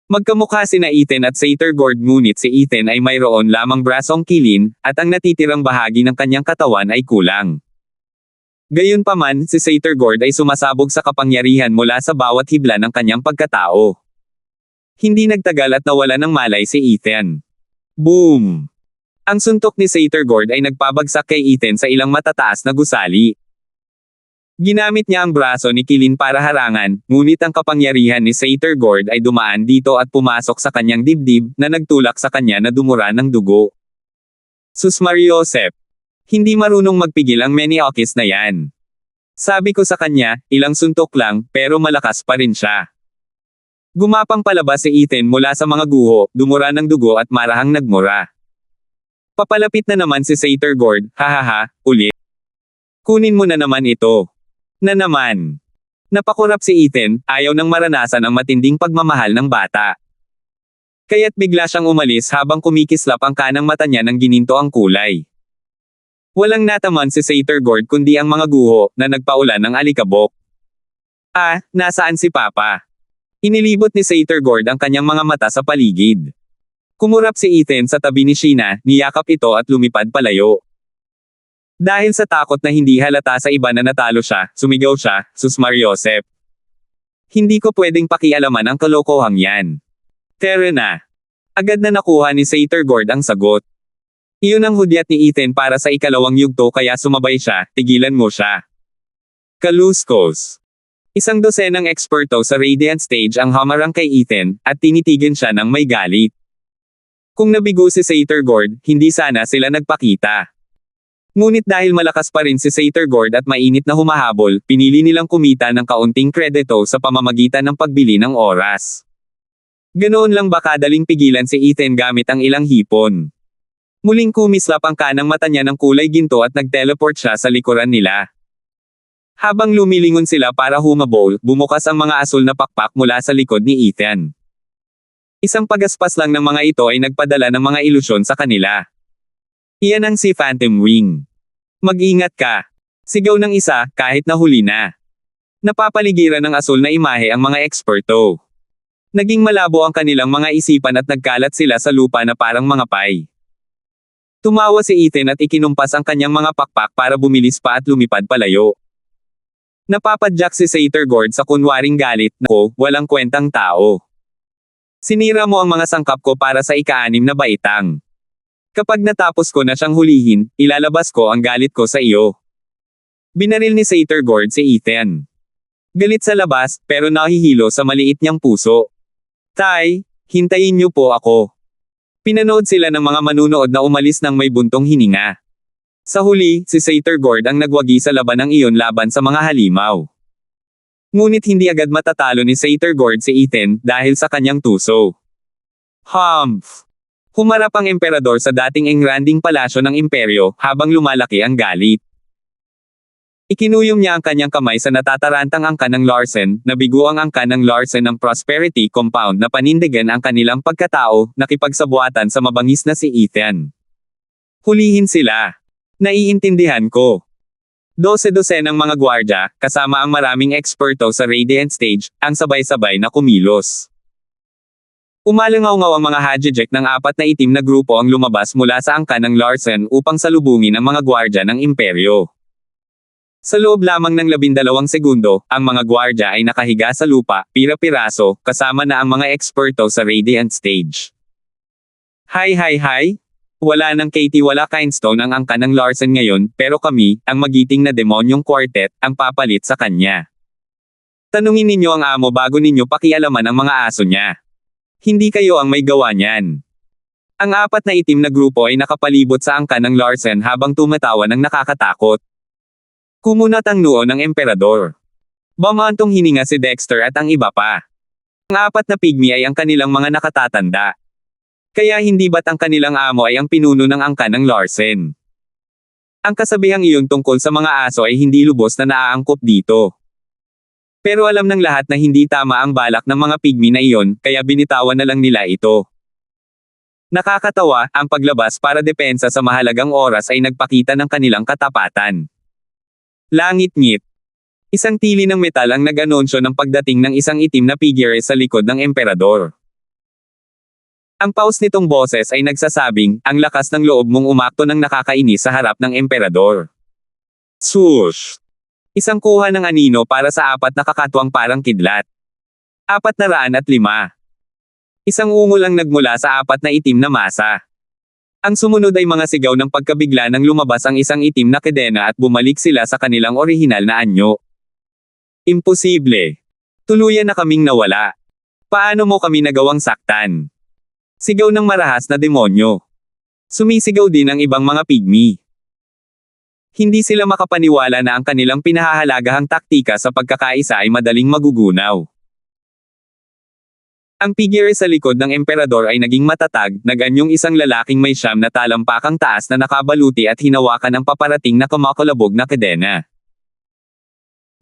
Magkamukha sina Ethan at Satyr Gord, ngunit si Ethan ay mayroon lamang brasong kilin, at ang natitirang bahagi ng kanyang katawan ay kulang. Gayunpaman, si Satyr Gord ay sumasabog sa kapangyarihan mula sa bawat hibla ng kanyang pagkatao. Hindi nagtagal at nawala ng malay si Ethan. Boom! Ang suntok ni Satyr Gord ay nagpabagsak kay Ethan sa ilang matataas na gusali. Ginamit niya ang braso ni Kilin para harangan, ngunit ang kapangyarihan ni Satyr Gord ay dumaan dito at pumasok sa kanyang dibdib, na nagtulak sa kanya na dumura ng dugo. Sus Mariosep! Hindi marunong magpigil ang Maniokis na yan. Sabi ko sa kanya, ilang suntok lang, pero malakas pa rin siya. Gumapang palabas si Ethan mula sa mga guho, dumura ng dugo at marahang nagmura. Papalapit na naman si Satyr Gord, hahaha, ulit. Kunin mo na naman ito. Na naman. Napakurap si Ethan, ayaw nang maranasan ang matinding pagmamahal ng bata. Kaya't bigla siyang umalis habang kumikislap ang kanang mata niya ng gininto ang kulay. Walang nataman si Satyr Gord kundi ang mga guho, na nagpaulan ng alikabok. Nasaan si Papa? Inilibot ni Satyr Gord ang kanyang mga mata sa paligid. Kumurap si Ethan sa tabi ni Sheena, niyakap ito at lumipad palayo. Dahil sa takot na hindi halata sa iba na natalo siya, sumigaw siya, Sus Mariosep. Hindi ko pwedeng pakialaman ang kalokohang yan. Tara na. Agad na nakuha ni Satyr Gord ang sagot. Iyon ang hudyat ni Ethan para sa ikalawang yugto kaya sumabay siya, tigilan mo siya. Kaluskos. Isang dosenang eksperto sa Radiant Stage ang hamarang kay Ethan, at tinitigan siya ng may galit. Kung nabigo si Satyr Gord, hindi sana sila nagpakita. Ngunit dahil malakas pa rin si Satyr Gord at mainit na humahabol, pinili nilang kumita ng kaunting kredito sa pamamagitan ng pagbili ng oras. Ganoon lang ba kadaling pigilan si Ethan gamit ang ilang hipon. Muling kumislap ang kanang mata niya ng kulay ginto at nag-teleport siya sa likuran nila. Habang lumilingon sila para humabol, bumukas ang mga asul na pakpak mula sa likod ni Ethan. Isang pagaspas lang ng mga ito ay nagpadala ng mga ilusyon sa kanila. Iyan ang si Phantom Wing. Mag-ingat ka. Sigaw ng isa, kahit nahuli na. Napapaligiran ng asul na imahe ang mga eksperto. Naging malabo ang kanilang mga isipan at nagkalat sila sa lupa na parang mga pay. Tumawa si Ethan at ikinumpas ang kanyang mga pakpak para bumilis pa at lumipad palayo. Napapadyak si Satyr Gord sa kunwaring galit, "Nako, walang kwentang tao. Sinira mo ang mga sangkap ko para sa ika-6 na baitang. Kapag natapos ko na siyang hulihin, ilalabas ko ang galit ko sa iyo." Binaril ni Satyr Gord si Ethan. Galit sa labas, pero nahihilo sa maliit niyang puso. "Tay, hintayin niyo po ako." Pinanood sila ng mga manunood na umalis ng may buntong hininga. Sa huli, si Satyr Gord ang nagwagi sa labanang iyon laban sa mga halimaw. Ngunit hindi agad matatalo ni Satyr Gord si Ethan dahil sa kanyang tuso. Humph! Humarap ang emperador sa dating engranding palasyo ng imperyo habang lumalaki ang galit. Ikinuyom niya ang kanyang kamay sa natatarantang angka ng Larsen, nabigo ang angka ng Larsen ng Prosperity Compound na panindigan ang kanilang pagkatao, nakipagsabuatan sa mabangis na si Ethan. Hulihin sila. Naiintindihan ko. 12 ng mga gwardya, kasama ang maraming eksperto sa Radiant Stage, ang sabay-sabay na kumilos. Umalangaw-ngaw ang mga Hajijek ng 4 na itim na grupo ang lumabas mula sa angka ng Larsen upang salubungin ang mga gwardya ng imperyo. Sa loob lamang ng 12 segundo, ang mga gwardya ay nakahiga sa lupa, pira-piraso, kasama na ang mga eksperto sa Radiant Stage. Hi! Wala ng Katie wala Kindstone ang angka ng Larsen ngayon, pero kami, ang magiting na demonyong quartet, ang papalit sa kanya. Tanungin ninyo ang amo bago ninyo pakialaman ang mga aso niya. Hindi kayo ang may gawa niyan. Ang 4 na itim na grupo ay nakapalibot sa angka ng Larsen habang tumatawa ng nakakatakot. Kumunat ang noo ng emperador. Bumantong hininga si Dexter at ang iba pa. Ang 4 na pigmi ay ang kanilang mga nakatatanda. Kaya hindi ba't ang kanilang amo ay ang pinuno ng angka ng Larsen? Ang kasabihang iyon tungkol sa mga aso ay hindi lubos na naaangkop dito. Pero alam ng lahat na hindi tama ang balak ng mga pigmi na iyon, kaya binitawan na lang nila ito. Nakakatawa, ang paglabas para depensa sa mahalagang oras ay nagpakita ng kanilang katapatan. Langit-ngit. Isang tili ng metal ang nag-anunsyo ng pagdating ng isang itim na figure sa likod ng emperador. Ang paus nitong boses ay nagsasabing, ang lakas ng loob mong umakto ng nakakainis sa harap ng emperador. Swoosh! Isang kuha ng anino para sa 4 na kakatwang parang kidlat. 405. Isang ungol ang nagmula sa 4 na itim na masa. Ang sumunod ay mga sigaw ng pagkabigla nang lumabas ang isang itim na kedena at bumalik sila sa kanilang orihinal na anyo. Imposible. Tuluyan na kaming nawala. Paano mo kami nagawang saktan? Sigaw ng marahas na demonyo. Sumisigaw din ang ibang mga pigmi. Hindi sila makapaniwala na ang kanilang pinahahalagahang taktika sa pagkakaisa ay madaling magugunaw. Ang figure sa likod ng emperador ay naging matatag, naganyong isang lalaking may siyam na talampakang taas na nakabaluti at hinawakan ang paparating na kumakalabog na kadena.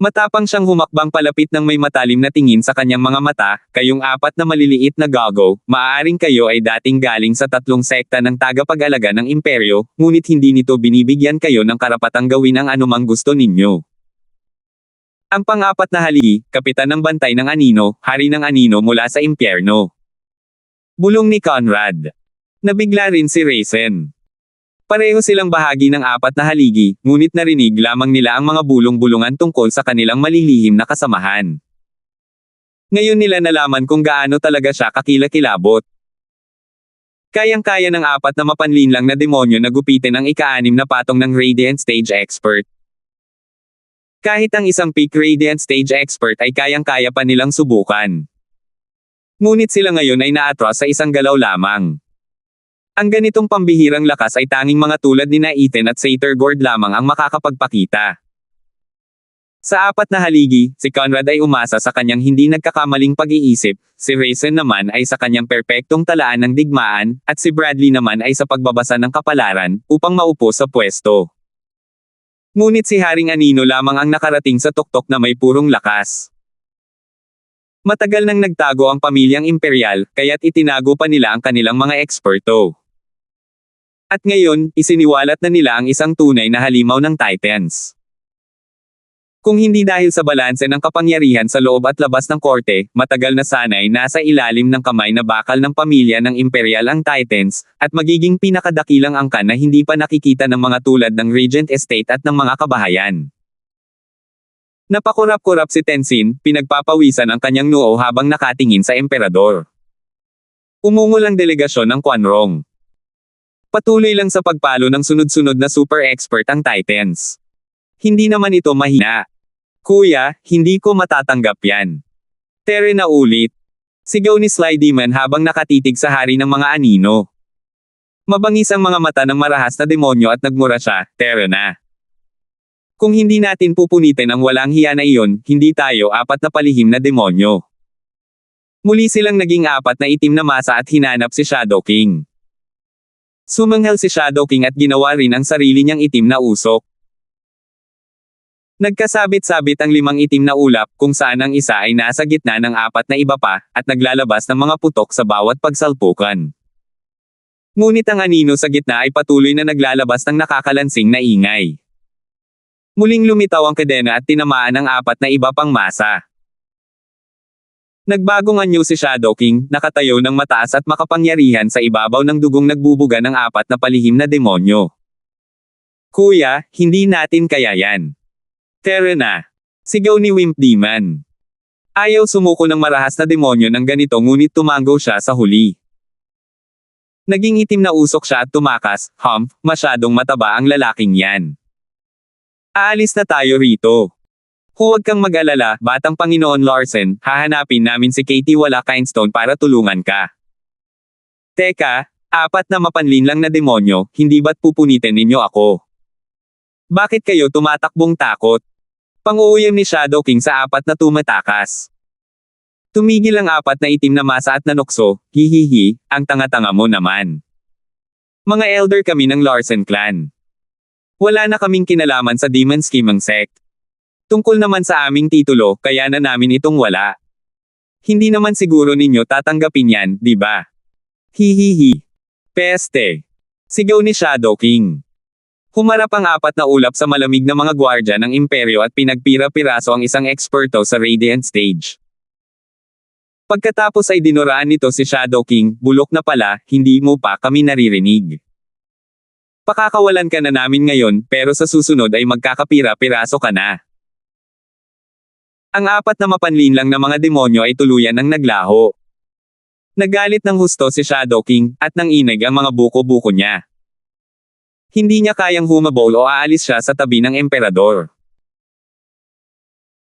Matapang siyang humakbang palapit ng may matalim na tingin sa kanyang mga mata, kayong 4 na maliliit na gago, maaaring kayo ay dating galing sa 3 sekta ng tagapag-alaga ng imperyo, ngunit hindi nito binibigyan kayo ng karapatang gawin ang anumang gusto ninyo. Ang pang-4 na haligi, kapitan ng bantay ng anino, hari ng anino mula sa impyerno. Bulong ni Conrad. Nabigla rin si Raisin. Pareho silang bahagi ng 4 na haligi, ngunit narinig lamang nila ang mga bulong-bulungan tungkol sa kanilang malilihim na kasamahan. Ngayon nila nalaman kung gaano talaga siya kakilakilabot. Kayang-kaya ng apat na mapanlinlang na demonyo na gupitin ang ika-6 na patong ng Radiant Stage Expert. Kahit ang isang peak Radiant Stage Expert ay kayang-kaya pa nilang subukan. Ngunit sila ngayon ay naatras sa isang galaw lamang. Ang ganitong pambihirang lakas ay tanging mga tulad ni Ethan at Saturgord lamang ang makakapagpakita. Sa apat na haligi, si Conrad ay umasa sa kanyang hindi nagkakamaling pag-iisip, si Raisin naman ay sa kanyang perpektong talaan ng digmaan, at si Bradley naman ay sa pagbabasa ng kapalaran, upang maupo sa pwesto. Ngunit si Haring Anino lamang ang nakarating sa tuktok na may purong lakas. Matagal nang nagtago ang pamilyang imperial, kaya't itinago pa nila ang kanilang mga eksperto. At ngayon, isiniwalat na nila ang isang tunay na halimaw ng Titans. Kung hindi dahil sa balanse ng kapangyarihan sa loob at labas ng korte, matagal na sana'y nasa ilalim ng kamay na bakal ng pamilya ng Imperial ang Titans, at magiging pinakadakilang angkan na hindi pa nakikita ng mga tulad ng Regent Estate at ng mga kabahayan. Napakurap-kurap si Tenzin, pinagpapawisan ang kanyang noo habang nakatingin sa emperador. Umungol ang delegasyon ng Quanrong. Patuloy lang sa pagpalo ng sunod-sunod na super expert ang Titans. Hindi naman ito mahina. Kuya, hindi ko matatanggap yan. Tere na ulit. Sigaw ni Sly Demon habang nakatitig sa hari ng mga anino. Mabangis ang mga mata ng marahas na demonyo at nagmura siya, Tere na. Kung hindi natin pupunitin ang walang hiya na iyon, hindi tayo apat na palihim na demonyo. Muli silang naging apat na itim na masa at hinanap si Shadow King. Sumanghel si Shadow King at ginawa rin ang sarili niyang itim na usok. Nagkasabit-sabit ang 5 itim na ulap, kung saan ang isa ay nasa gitna ng 4 na iba pa, at naglalabas ng mga putok sa bawat pagsalpukan. Ngunit ang anino sa gitna ay patuloy na naglalabas ng nakakalansing na ingay. Muling lumitaw ang kadena at tinamaan ang 4 na iba pang masa. Nagbagong anyo si Shadow King, nakatayo ng mataas at makapangyarihan sa ibabaw ng dugong nagbubuga ng 4 na palihim na demonyo. Kuya, hindi natin kaya yan. Tere na. Sigaw ni Wimp Demon. Ayaw sumuko ng marahas na demonyo ng ganito ngunit tumango siya sa huli. Naging itim na usok siya at tumakas, masyadong mataba ang lalaking yan. Aalis na tayo rito. Huwag kang mag-alala, Batang Panginoon Larsen, hahanapin namin si Katie Wala-Kindstone para tulungan ka. Teka, 4 na mapanlinlang na demonyo, hindi ba't pupunitin ninyo ako? Bakit kayo tumatakbong takot? Pang-uuyam ni Shadow King sa 4 na tumatakas. Tumigil ang 4 na itim na masa at nanukso, hihihi, ang tanga-tanga mo naman. Mga elder kami ng Larsen clan. Wala na kaming kinalaman sa Demon Scheming Sect. Tungkol naman sa aming titulo, kaya na namin itong wala. Hindi naman siguro ninyo tatanggapin yan, di ba? Hihihi. Peste. Sigaw ni Shadow King. Humarap ang 4 na ulap sa malamig na mga gwardya ng imperyo at pinagpira-piraso ang isang eksperto sa Radiant Stage. Pagkatapos ay dinuraan nito si Shadow King, bulok na pala, hindi mo pa kami naririnig. Pakakawalan ka na namin ngayon, pero sa susunod ay magkakapira-piraso ka na. Ang 4 na mapanlinlang na mga demonyo ay tuluyan ng naglaho. Nagalit ng husto si Shadow King, at nanginig ang mga buko-buko niya. Hindi niya kayang humabol o aalis siya sa tabi ng emperador.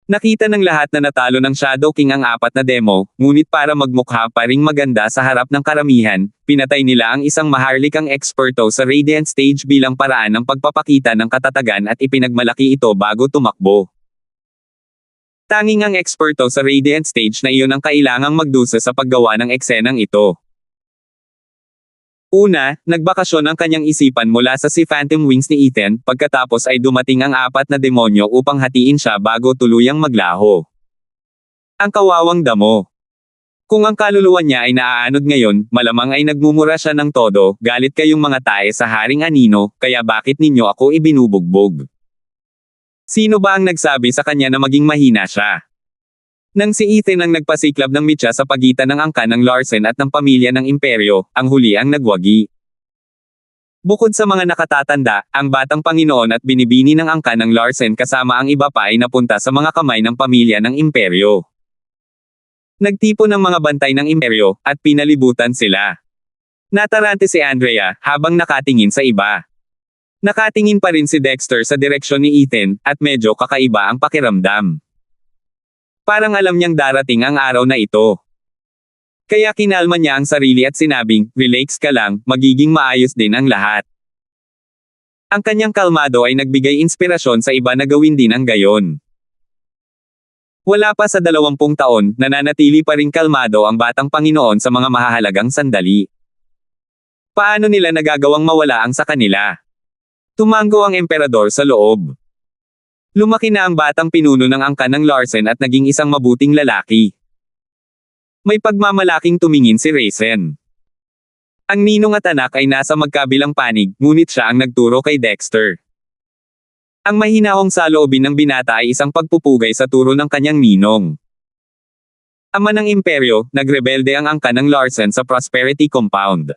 Nakita ng lahat na natalo ng Shadow King ang 4 na demo, ngunit para magmukha pa ring maganda sa harap ng karamihan, pinatay nila ang isang maharlikang eksperto sa Radiant Stage bilang paraan ng pagpapakita ng katatagan at ipinagmalaki ito bago tumakbo. Tanging ang eksperto sa Radiant Stage na iyon ang kailangang magdusa sa paggawa ng eksenang ito. Una, nagbakasyon ang kanyang isipan mula sa si Phantom Wings ni Ethan, pagkatapos ay dumating ang 4 na demonyo upang hatiin siya bago tuluyang maglaho. Ang kawawang damo. Kung ang kaluluwa niya ay naaanod ngayon, malamang ay nagmumura siya ng todo, galit kayong mga tae sa Haring Anino, kaya bakit ninyo ako ibinubugbog? Sino ba ang nagsabi sa kanya na maging mahina siya? Nang si Ethan ang nagpasiklab ng mitya sa pagitan ng angkan ng Larsen at ng pamilya ng imperyo, ang huli ang nagwagi. Bukod sa mga nakatatanda, ang Batang Panginoon at binibini ng angkan ng Larsen kasama ang iba pa ay napunta sa mga kamay ng pamilya ng imperyo. Nagtipon ng mga bantay ng imperyo, at pinalibutan sila. Natarante si Andrea, habang nakatingin sa iba. Nakatingin pa rin si Dexter sa direksyon ni Ethan, at medyo kakaiba ang pakiramdam. Parang alam niyang darating ang araw na ito. Kaya kinalma niya ang sarili at sinabing, "Relax ka lang, magiging maayos din ang lahat." Ang kanyang kalmado ay nagbigay inspirasyon sa iba na gawin din ang gayon. Wala pa sa 20 taon, nananatili pa ring kalmado ang batang Panginoon sa mga mahahalagang sandali. Paano nila nagagawang mawala ang sa kanila? Tumango ang emperador sa loob. Lumaki na ang batang pinuno ng angkan ng Larsen at naging isang mabuting lalaki. May pagmamalaking tumingin si Raisin. Ang ninong at anak ay nasa magkabilang panig, ngunit siya ang nagturo kay Dexter. Ang mahinahong saloobin ng binata ay isang pagpupugay sa turo ng kanyang ninong. Ama ng imperyo, nagrebelde ang angkan ng Larsen sa Prosperity Compound.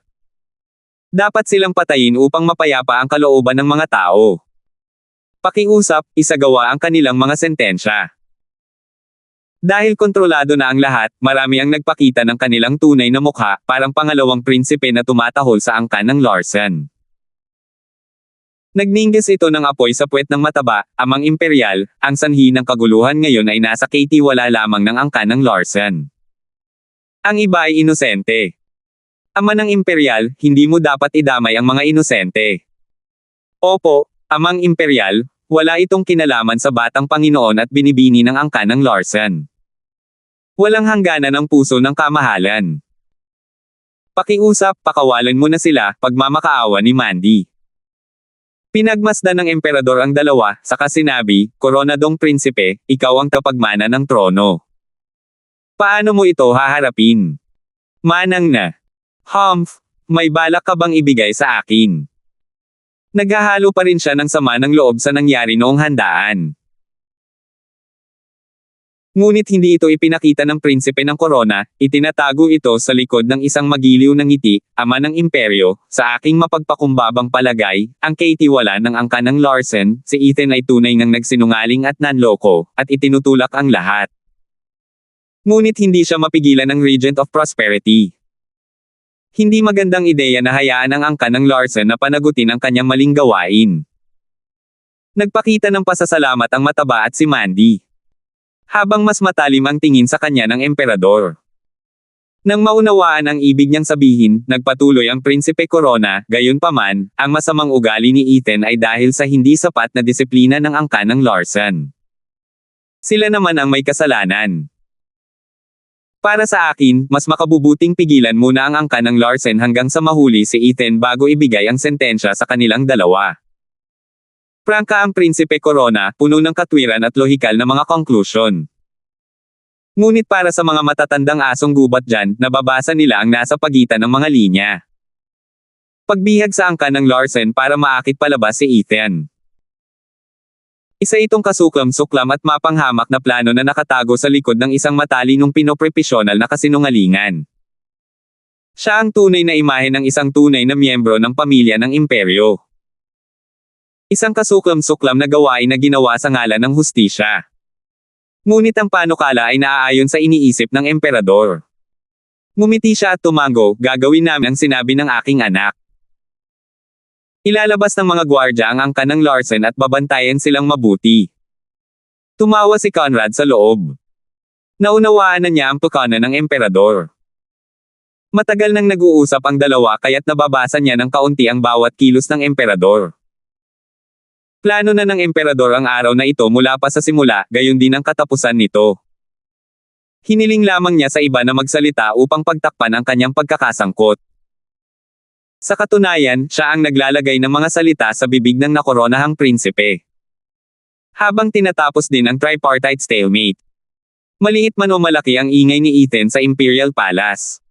Dapat silang patayin upang mapayapa ang kalooban ng mga tao. Pakiusap, isagawa ang kanilang mga sentensya. Dahil kontrolado na ang lahat, marami ang nagpakita ng kanilang tunay na mukha, parang pangalawang prinsipe na tumatahol sa angkan ng Larsen. Nagninggis ito ng apoy sa puwet ng mataba, amang imperial, ang sanhi ng kaguluhan ngayon ay nasa katiwala lamang ng angkan ng Larsen. Ang iba ay inosente. Ama ng imperial, hindi mo dapat idamay ang mga inosente. Opo, amang imperial, wala itong kinalaman sa batang Panginoon at binibini ng angkan ng Larsen. Walang hangganan ang puso ng kamahalan. Pakiusap, pakawalan mo na sila, pagmamakaawa ni Mandy. Pinagmasdan ng emperador ang dalawa, saka sinabi, "Koronadong prinsipe, ikaw ang tapagmana ng trono. Paano mo ito haharapin? Manang na. Humph, may balak ka bang ibigay sa akin?" Naghahalo pa rin siya ng sama ng loob sa nangyari noong handaan. Ngunit hindi ito ipinakita ng prinsipe ng korona, itinatago ito sa likod ng isang magiliw na ngiti, ama ng imperyo, sa aking mapagpakumbabang palagay, ang kaitiwala ng angkan ng Larsen, si Ethan ay tunay ngang nagsinungaling at nanloko, at itinutulak ang lahat. Ngunit hindi siya mapigilan ng Regent of Prosperity. Hindi magandang ideya na hayaan ang angkan ng Larsen na panagutin ang kanyang maling gawain. Nagpakita ng pasasalamat ang mataba at si Mandy. Habang mas matalim ang tingin sa kanya ng emperador. Nang maunawaan ang ibig niyang sabihin, nagpatuloy ang Prinsipe Corona, gayunpaman, ang masamang ugali ni Ethan ay dahil sa hindi sapat na disiplina ng angkan ng Larsen. Sila naman ang may kasalanan. Para sa akin, mas makabubuting pigilan muna ang angkan ng Larsen hanggang sa mahuli si Ethan bago ibigay ang sentensya sa kanilang dalawa. Prangka ang Prinsipe Corona, puno ng katwiran at lohikal na mga konklusyon. Ngunit para sa mga matatandang asong gubat dyan, nababasa nila ang nasa pagitan ng mga linya. Pagbihag sa angkan ng Larsen para maakit palabas si Ethan. Isa itong kasuklam-suklam at mapanghamak na plano na nakatago sa likod ng isang matalinong pinoprepesyonal na kasinungalingan. Siya ang tunay na imahe ng isang tunay na miyembro ng pamilya ng imperyo. Isang kasuklam-suklam na gawain na ginawa sa ngalan ng hustisya. Ngunit ang panukala ay naaayon sa iniisip ng emperador. Ngumiti siya at tumango, "Gagawin namin ang sinabi ng aking anak." Ilalabas ng mga gwardya ang angkan ng Larsen at babantayan silang mabuti. Tumawa si Conrad sa loob. Naunawaan na niya ang pagkana ng emperador. Matagal nang nag-uusap ang dalawa kaya't nababasa niya ng kaunti ang bawat kilos ng emperador. Plano na ng emperador ang araw na ito mula pa sa simula, gayon din ang katapusan nito. Hiniling lamang niya sa iba na magsalita upang pagtakpan ang kanyang pagkakasangkot. Sa katunayan, siya ang naglalagay ng mga salita sa bibig ng nakoronahang prinsipe. Habang tinatapos din ang tripartite stalemate. Maliit man o malaki ang ingay ni Ethan sa Imperial Palace.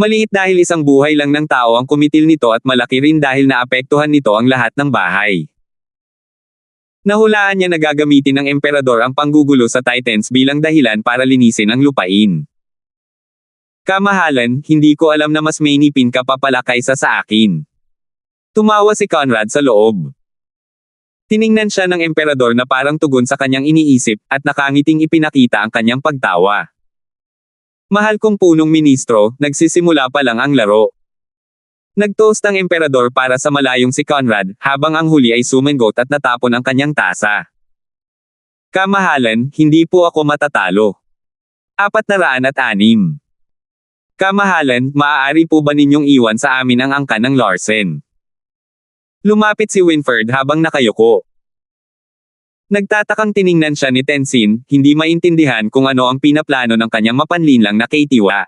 Maliit dahil isang buhay lang ng tao ang kumitil nito at malaki rin dahil naapektuhan nito ang lahat ng bahay. Nahulaan niya na gagamitin ng emperador ang panggugulo sa Titans bilang dahilan para linisin ang lupain. "Kamahalan, hindi ko alam na mas mainipin ka pa pala kaysa sa akin." Tumawa si Conrad sa loob. Tiningnan siya ng emperador na parang tugon sa kanyang iniisip, at nakangiting ipinakita ang kanyang pagtawa. Mahal kong punong ministro, nagsisimula pa lang ang laro. Nag-toast ang emperador para sa malayong si Conrad, habang ang huli ay sumengot at natapon ang kanyang tasa. Kamahalan, hindi po ako matatalo. 406. Kamahalan, maaari po ba ninyong iwan sa amin ang angkan ng Larsen? Lumapit si Winford habang nakayuko. Nagtatakang tiningnan siya ni Tenzin, hindi maintindihan kung ano ang pinaplano ng kanyang mapanlinlang na Keitiwa.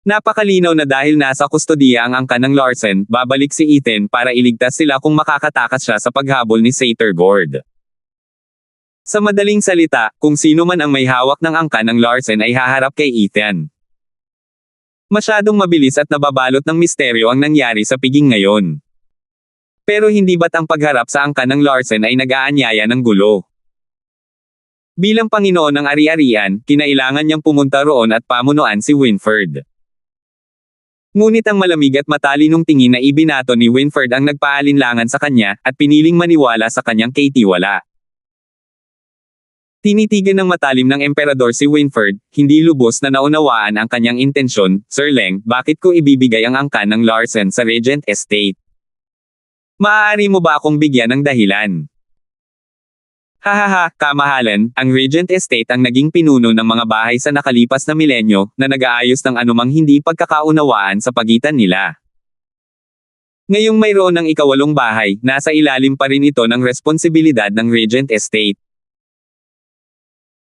Napakalinaw na dahil nasa kustodiya ang angkan ng Larsen, babalik si Ethan para iligtas sila kung makakatakas siya sa paghabol ni Satergord. Sa madaling salita, kung sino man ang may hawak ng angkan ng Larsen ay haharap kay Ethan. Masyadong mabilis at nababalot ng misteryo ang nangyari sa piging ngayon. Pero hindi ba't ang pagharap sa angkan ng Larsen ay nag-aanyaya ng gulo? Bilang Panginoon ng Ari-arian, kinailangan niyang pumunta roon at pamunuan si Winford. Ngunit ang malamig at matalinong tingin na ibinato ni Winford ang nagpaalinlangan sa kanya, at piniling maniwala sa kanyang kaitiwala. Tinitigan ng matalim ng emperador si Winford, hindi lubos na naunawaan ang kanyang intensyon. Sir Leng, bakit ko ibibigay ang angkan ng Larsen sa Regent Estate? Maaari mo ba akong bigyan ng dahilan? Hahaha, kamahalan, ang Regent Estate ang naging pinuno ng mga bahay sa nakalipas na milenyo, na nag-aayos ng anumang hindi pagkakaunawaan sa pagitan nila. Ngayong mayroon ng ikawalong bahay, nasa ilalim pa rin ito ng responsibilidad ng Regent Estate.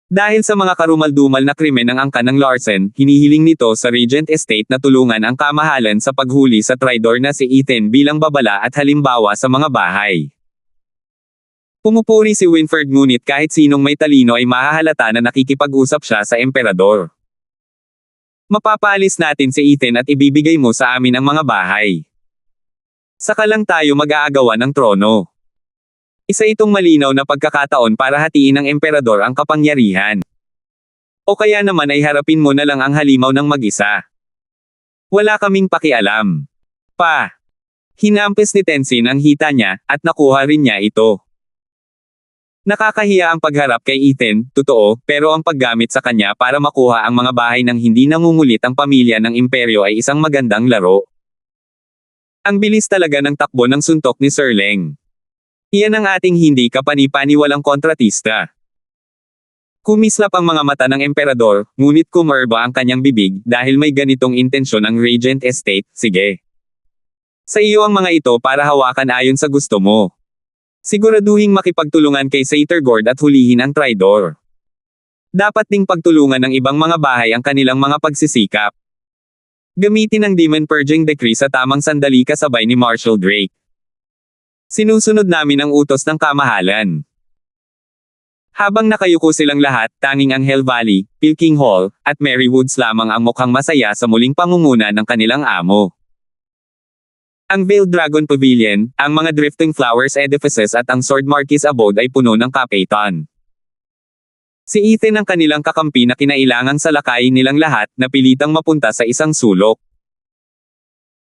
Dahil sa mga karumaldumal na krimen ng angkan ng Larsen, hinihiling nito sa Regent Estate na tulungan ang kamahalan sa paghuli sa traidor na si Ethan bilang babala at halimbawa sa mga bahay. Pumupuri si Winford ngunit kahit sinong may talino ay mahahalata na nakikipag-usap siya sa emperador. Mapapalis natin si Ethan at ibibigay mo sa amin ang mga bahay. Saka lang tayo mag-aagawan ng trono. Isa itong malinaw na pagkakataon para hatiin ng emperador ang kapangyarihan. O kaya naman ay harapin mo na lang ang halimaw ng mag-isa. Wala kaming pakialam. Hinampis ni Tenzin ang hita niya, at nakuha rin niya ito. Nakakahiya ang pagharap kay Ethan, totoo, pero ang paggamit sa kanya para makuha ang mga bahay ng hindi nangungulit ang pamilya ng imperyo ay isang magandang laro. Ang bilis talaga ng takbo ng suntok ni Sir Leng. Iyan ang ating hindi kapani-paniwalang kontratista. Kumislap ang mga mata ng emperador, ngunit kumerba ang kanyang bibig, dahil may ganitong intensyon ang Regent Estate. Sige. Sa iyo ang mga ito para hawakan ayon sa gusto mo. Siguraduhing makipagtulungan kay Satergord at hulihin ang traidor. Dapat ding pagtulungan ng ibang mga bahay ang kanilang mga pagsisikap. Gamitin ang Demon Purging Decree sa tamang sandali kasabay ni Marshal Drake. Sinusunod namin ang utos ng kamahalan. Habang nakayuko silang lahat, tanging ang Hell Valley, Pilking Hall, at Merrywoods lamang ang mukhang masaya sa muling pangunguna ng kanilang amo. Ang Veiled Dragon Pavilion, ang mga Drifting Flowers Edifices at ang Sword Marquis Abode ay puno ng kapitan. Si Ethan ang kanilang kakampi na kinailangang salakayin nilang lahat, na pilitang mapunta sa isang sulok.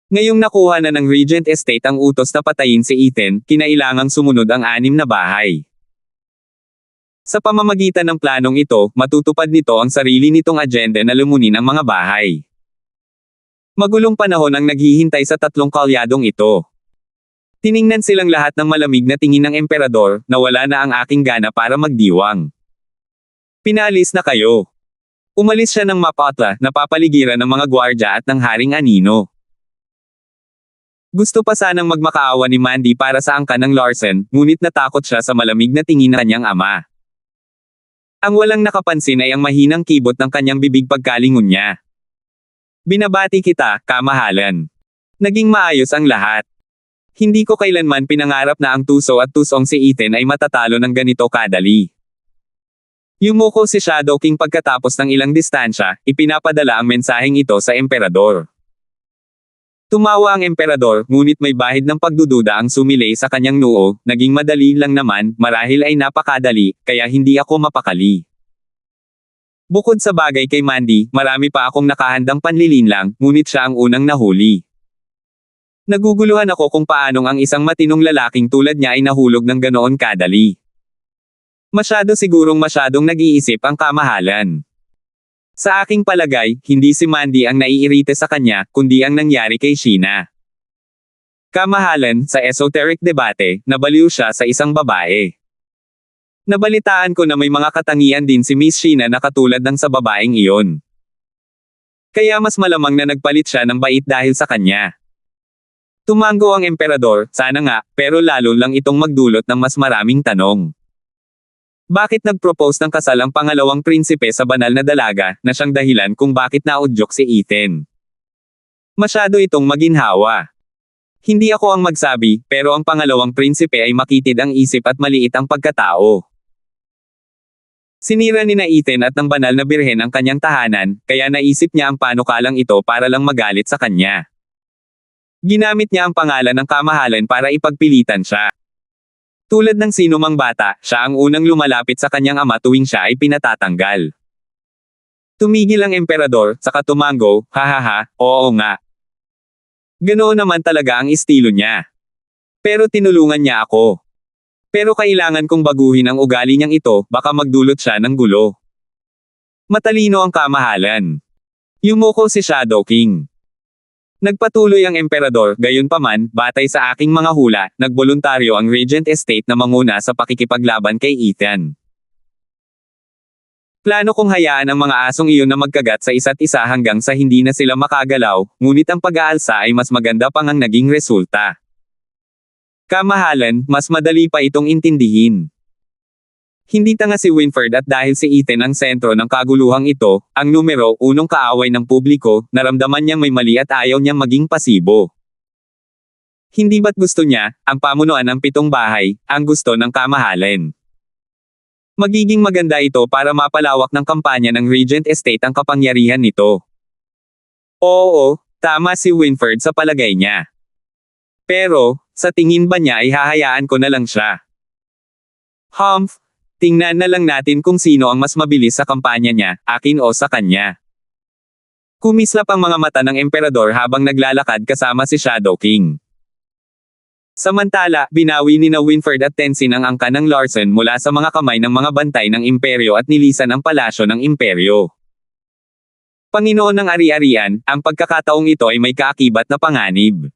Ngayong nakuha na ng Regent Estate ang utos na patayin si Ethan, kinailangang sumunod ang 6 na bahay. Sa pamamagitan ng planong ito, matutupad nito ang sarili nitong agenda na lumunin ang mga bahay. Magulong panahon ang naghihintay sa 3 kalyadong ito. Tiningnan silang lahat ng malamig na tingin ng emperador, na wala na ang aking gana para magdiwang. Pinalis na kayo. Umalis siya ng mapatla, napapaligiran ng mga gwardya at ng Haring Anino. Gusto pa sanang magmakaawa ni Mandy para sa angkan ng Larsen, ngunit natakot siya sa malamig na tingin ng kanyang ama. Ang walang nakapansin ay ang mahinang kibot ng kanyang bibig pagkalingon niya. Binabati kita, kamahalan. Naging maayos ang lahat. Hindi ko kailanman pinangarap na ang tuso at tusong si Ethan ay matatalo ng ganito kadali. Yumuko si Shadow King pagkatapos ng ilang distansya, ipinapadala ang mensaheng ito sa emperador. Tumawa ang emperador, ngunit may bahid ng pagdududa ang sumilay sa kanyang noo, naging madali lang naman, marahil ay napakadali, kaya hindi ako mapakali. Bukod sa bagay kay Mandy, marami pa akong nakahandang panlilinlang, ngunit siya ang unang nahuli. Naguguluhan ako kung paanong ang isang matinong lalaking tulad niya ay nahulog ng ganoon kadali. Masyadong nag-iisip ang kamahalan. Sa aking palagay, hindi si Mandy ang naiirite sa kanya, kundi ang nangyari kay Sheena. Kamahalan, sa esoteric debate, nabaliw siya sa isang babae. Nabalitaan ko na may mga katangian din si Miss Sheena na katulad ng sa babaeng iyon. Kaya mas malamang na nagpalit siya ng bait dahil sa kanya. Tumango ang emperador, sana nga, pero lalo lang itong magdulot ng mas maraming tanong. Bakit nag-propose ng kasal ang pangalawang prinsipe sa banal na dalaga, na siyang dahilan kung bakit naudyok si Ethan? Masyado itong maginhawa. Hindi ako ang magsabi, pero ang pangalawang prinsipe ay makitid ang isip at maliit ang pagkatao. Sinira ni na Ethan at ng banal na birhen ang kanyang tahanan, kaya naisip niya ang panukalang ito para lang magalit sa kanya. Ginamit niya ang pangalan ng kamahalan para ipagpilitan siya. Tulad ng sino mang bata, siya ang unang lumalapit sa kanyang ama tuwing siya ay pinatatanggal. Tumigil ang emperador, saka tumango, hahaha, oo nga. Ganoon naman talaga ang estilo niya. Pero tinulungan niya ako. Pero kailangan kong baguhin ang ugali niyang ito, baka magdulot siya ng gulo. Matalino ang kamahalan. Yumuko si Shadow King. Nagpatuloy ang emperador, gayunpaman, batay sa aking mga hula, nagboluntaryo ang Regent Estate na manguna sa pakikipaglaban kay Ethan. Plano kong hayaan ang mga asong iyon na magkagat sa isa't isa hanggang sa hindi na sila makagalaw, ngunit ang pag-aalsa ay mas maganda pang ang naging resulta. Kamahalan, mas madali pa itong intindihin. Hindi tanga si Winfred at dahil si Ethan ang sentro ng kaguluhang ito, ang numero unong kaaway ng publiko, naramdaman niyang may mali at ayaw niyang maging pasibo. Hindi ba't gusto niya, ang pamunuan ng 7 bahay, ang gusto ng kamahalan. Magiging maganda ito para mapalawak ng kampanya ng Regent Estate ang kapangyarihan nito. Oo, tama si Winfred sa palagay niya. Pero, sa tingin ba niya ay hahayaan ko na lang siya? Humph! Tingnan na lang natin kung sino ang mas mabilis sa kampanya niya, akin o sa kanya. Kumislap ang mga mata ng emperador habang naglalakad kasama si Shadow King. Samantala, binawi ni na Winfred at Tenzin ang angka ng Larsen mula sa mga kamay ng mga bantay ng imperyo at nilisan ang palasyo ng imperyo. Panginoon ng ari-arian, ang pagkakataong ito ay may kaakibat na panganib.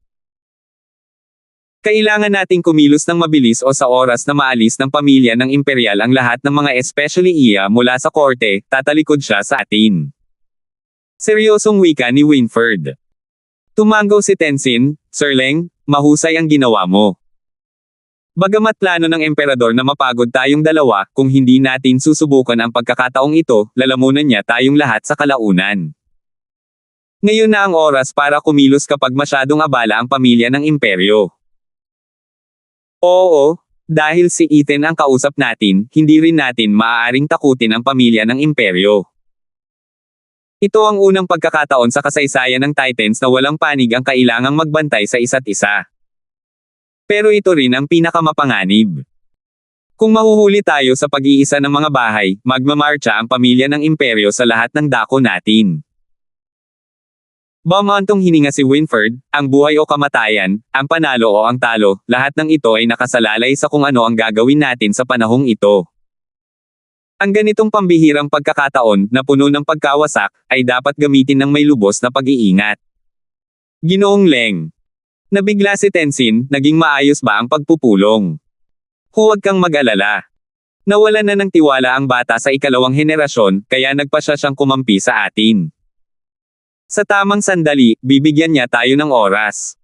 Kailangan nating kumilos ng mabilis o sa oras na maalis ng pamilya ng imperial ang lahat ng mga especially iya mula sa korte, tatalikod siya sa atin. Seryosong wika ni Winfred. Tumango si Tenzin, Sir Leng, mahusay ang ginawa mo. Bagamat plano ng emperador na mapagod tayong dalawa, kung hindi natin susubukan ang pagkakataong ito, lalamunan niya tayong lahat sa kalaunan. Ngayon na ang oras para kumilos kapag masyadong abala ang pamilya ng imperyo. Oo, dahil si Ethan ang kausap natin, hindi rin natin maaaring takutin ang pamilya ng imperyo. Ito ang unang pagkakataon sa kasaysayan ng Titans na walang panig ang kailangang magbantay sa isa't isa. Pero ito rin ang pinakamapanganib. Kung mahuhuli tayo sa pag-iisa ng mga bahay, magmamarcha ang pamilya ng imperyo sa lahat ng dako natin. Bumantong hininga si Winfred, ang buhay o kamatayan, ang panalo o ang talo, lahat ng ito ay nakasalalay sa kung ano ang gagawin natin sa panahong ito. Ang ganitong pambihirang pagkakataon, na puno ng pagkawasak, ay dapat gamitin ng may lubos na pag-iingat. Ginoong Leng. Nabigla si Tenzin, naging maayos ba ang pagpupulong? Huwag kang mag-alala. Nawalan na ng tiwala ang bata sa ikalawang henerasyon, kaya nagpa siyang kumampi sa atin. Sa tamang sandali, bibigyan niya tayo ng oras.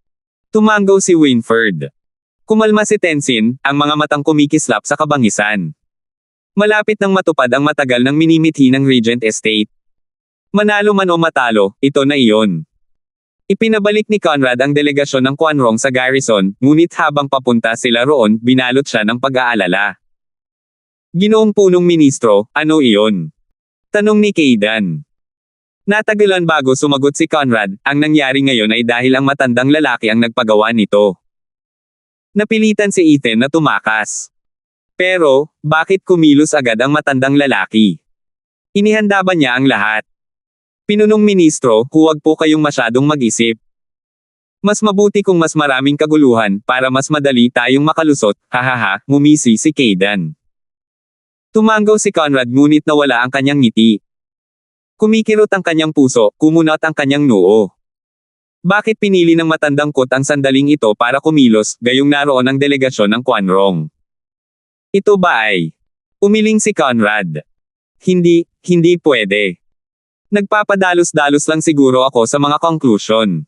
Tumango si Winfred. Kumalma si Tenzin, ang mga matang kumikislap sa kabangisan. Malapit nang matupad ang matagal ng minimithi ng Regent Estate. Manalo man o matalo, ito na iyon. Ipinabalik ni Conrad ang delegasyon ng Quanrong sa garrison, ngunit habang papunta sila roon, binalot siya ng pag-aalala. Ginoong punong ministro, ano iyon? Tanong ni Kaidan. Natagalan bago sumagot si Conrad, ang nangyari ngayon ay dahil ang matandang lalaki ang nagpagawa nito. Napilitan si Ethan na tumakas. Pero, bakit kumilos agad ang matandang lalaki? Inihanda ba niya ang lahat? Pinunong ministro, huwag po kayong masyadong mag-isip. Mas mabuti kung mas maraming kaguluhan, para mas madali tayong makalusot, hahaha, ngumisi si Kaidan. Tumango si Conrad ngunit nawala ang kanyang ngiti. Kumikirot ang kanyang puso, kumunat ang kanyang noo. Bakit pinili ng matandang Kut ang sandaling ito para kumilos, gayong naroon ang delegasyon ng Quanrong? Ito ba ay? Umiling si Conrad. Hindi pwede. Nagpapadalos-dalos lang siguro ako sa mga conclusion.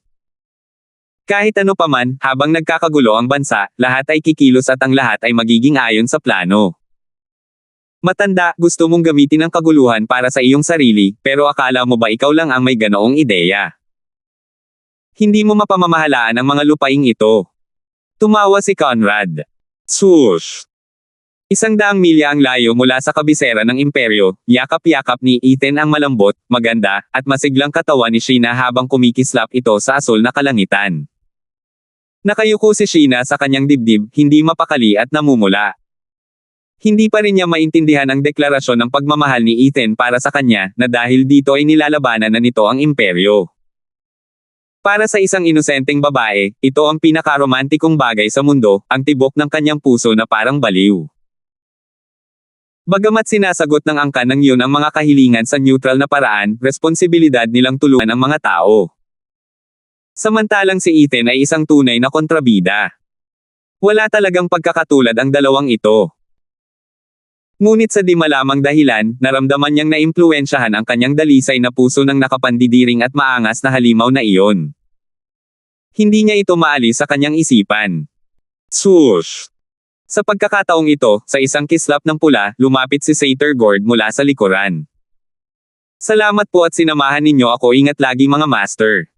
Kahit ano paman, habang nagkakagulo ang bansa, lahat ay kikilos at ang lahat ay magiging ayon sa plano. Matanda, gusto mong gamitin ang kaguluhan para sa iyong sarili, pero akala mo ba ikaw lang ang may ganoong ideya? Hindi mo mapamamahalaan ang mga lupaing ito. Tumawa si Conrad. Sush! 100 milya ang layo mula sa kabisera ng imperyo, yakap-yakap ni Ethan ang malambot, maganda, at masiglang katawan ni Sheena habang kumikislap ito sa asul na kalangitan. Nakayuko si Sheena sa kanyang dibdib, hindi mapakali at namumula. Hindi pa rin niya maintindihan ang deklarasyon ng pagmamahal ni Ethan para sa kanya, na dahil dito ay nilalabanan na nito ang imperyo. Para sa isang inosenteng babae, ito ang pinakaromantikong bagay sa mundo, ang tibok ng kanyang puso na parang baliw. Bagamat sinasagot ng angkan ng yun ang mga kahilingan sa neutral na paraan, responsibilidad nilang tulungan ang mga tao. Samantalang si Ethan ay isang tunay na kontrabida. Wala talagang pagkakatulad ang dalawang ito. Ngunit sa di malamang dahilan, naramdaman niyang naimpluwensyahan ang kanyang dalisay na puso ng nakapandidiring at maangas na halimaw na iyon. Hindi niya ito maalis sa kanyang isipan. Sush! Sa pagkakataong ito, sa isang kislap ng pula, lumapit si Satyr Gord mula sa likuran. Salamat po at sinamahan ninyo ako, ingat lagi mga master.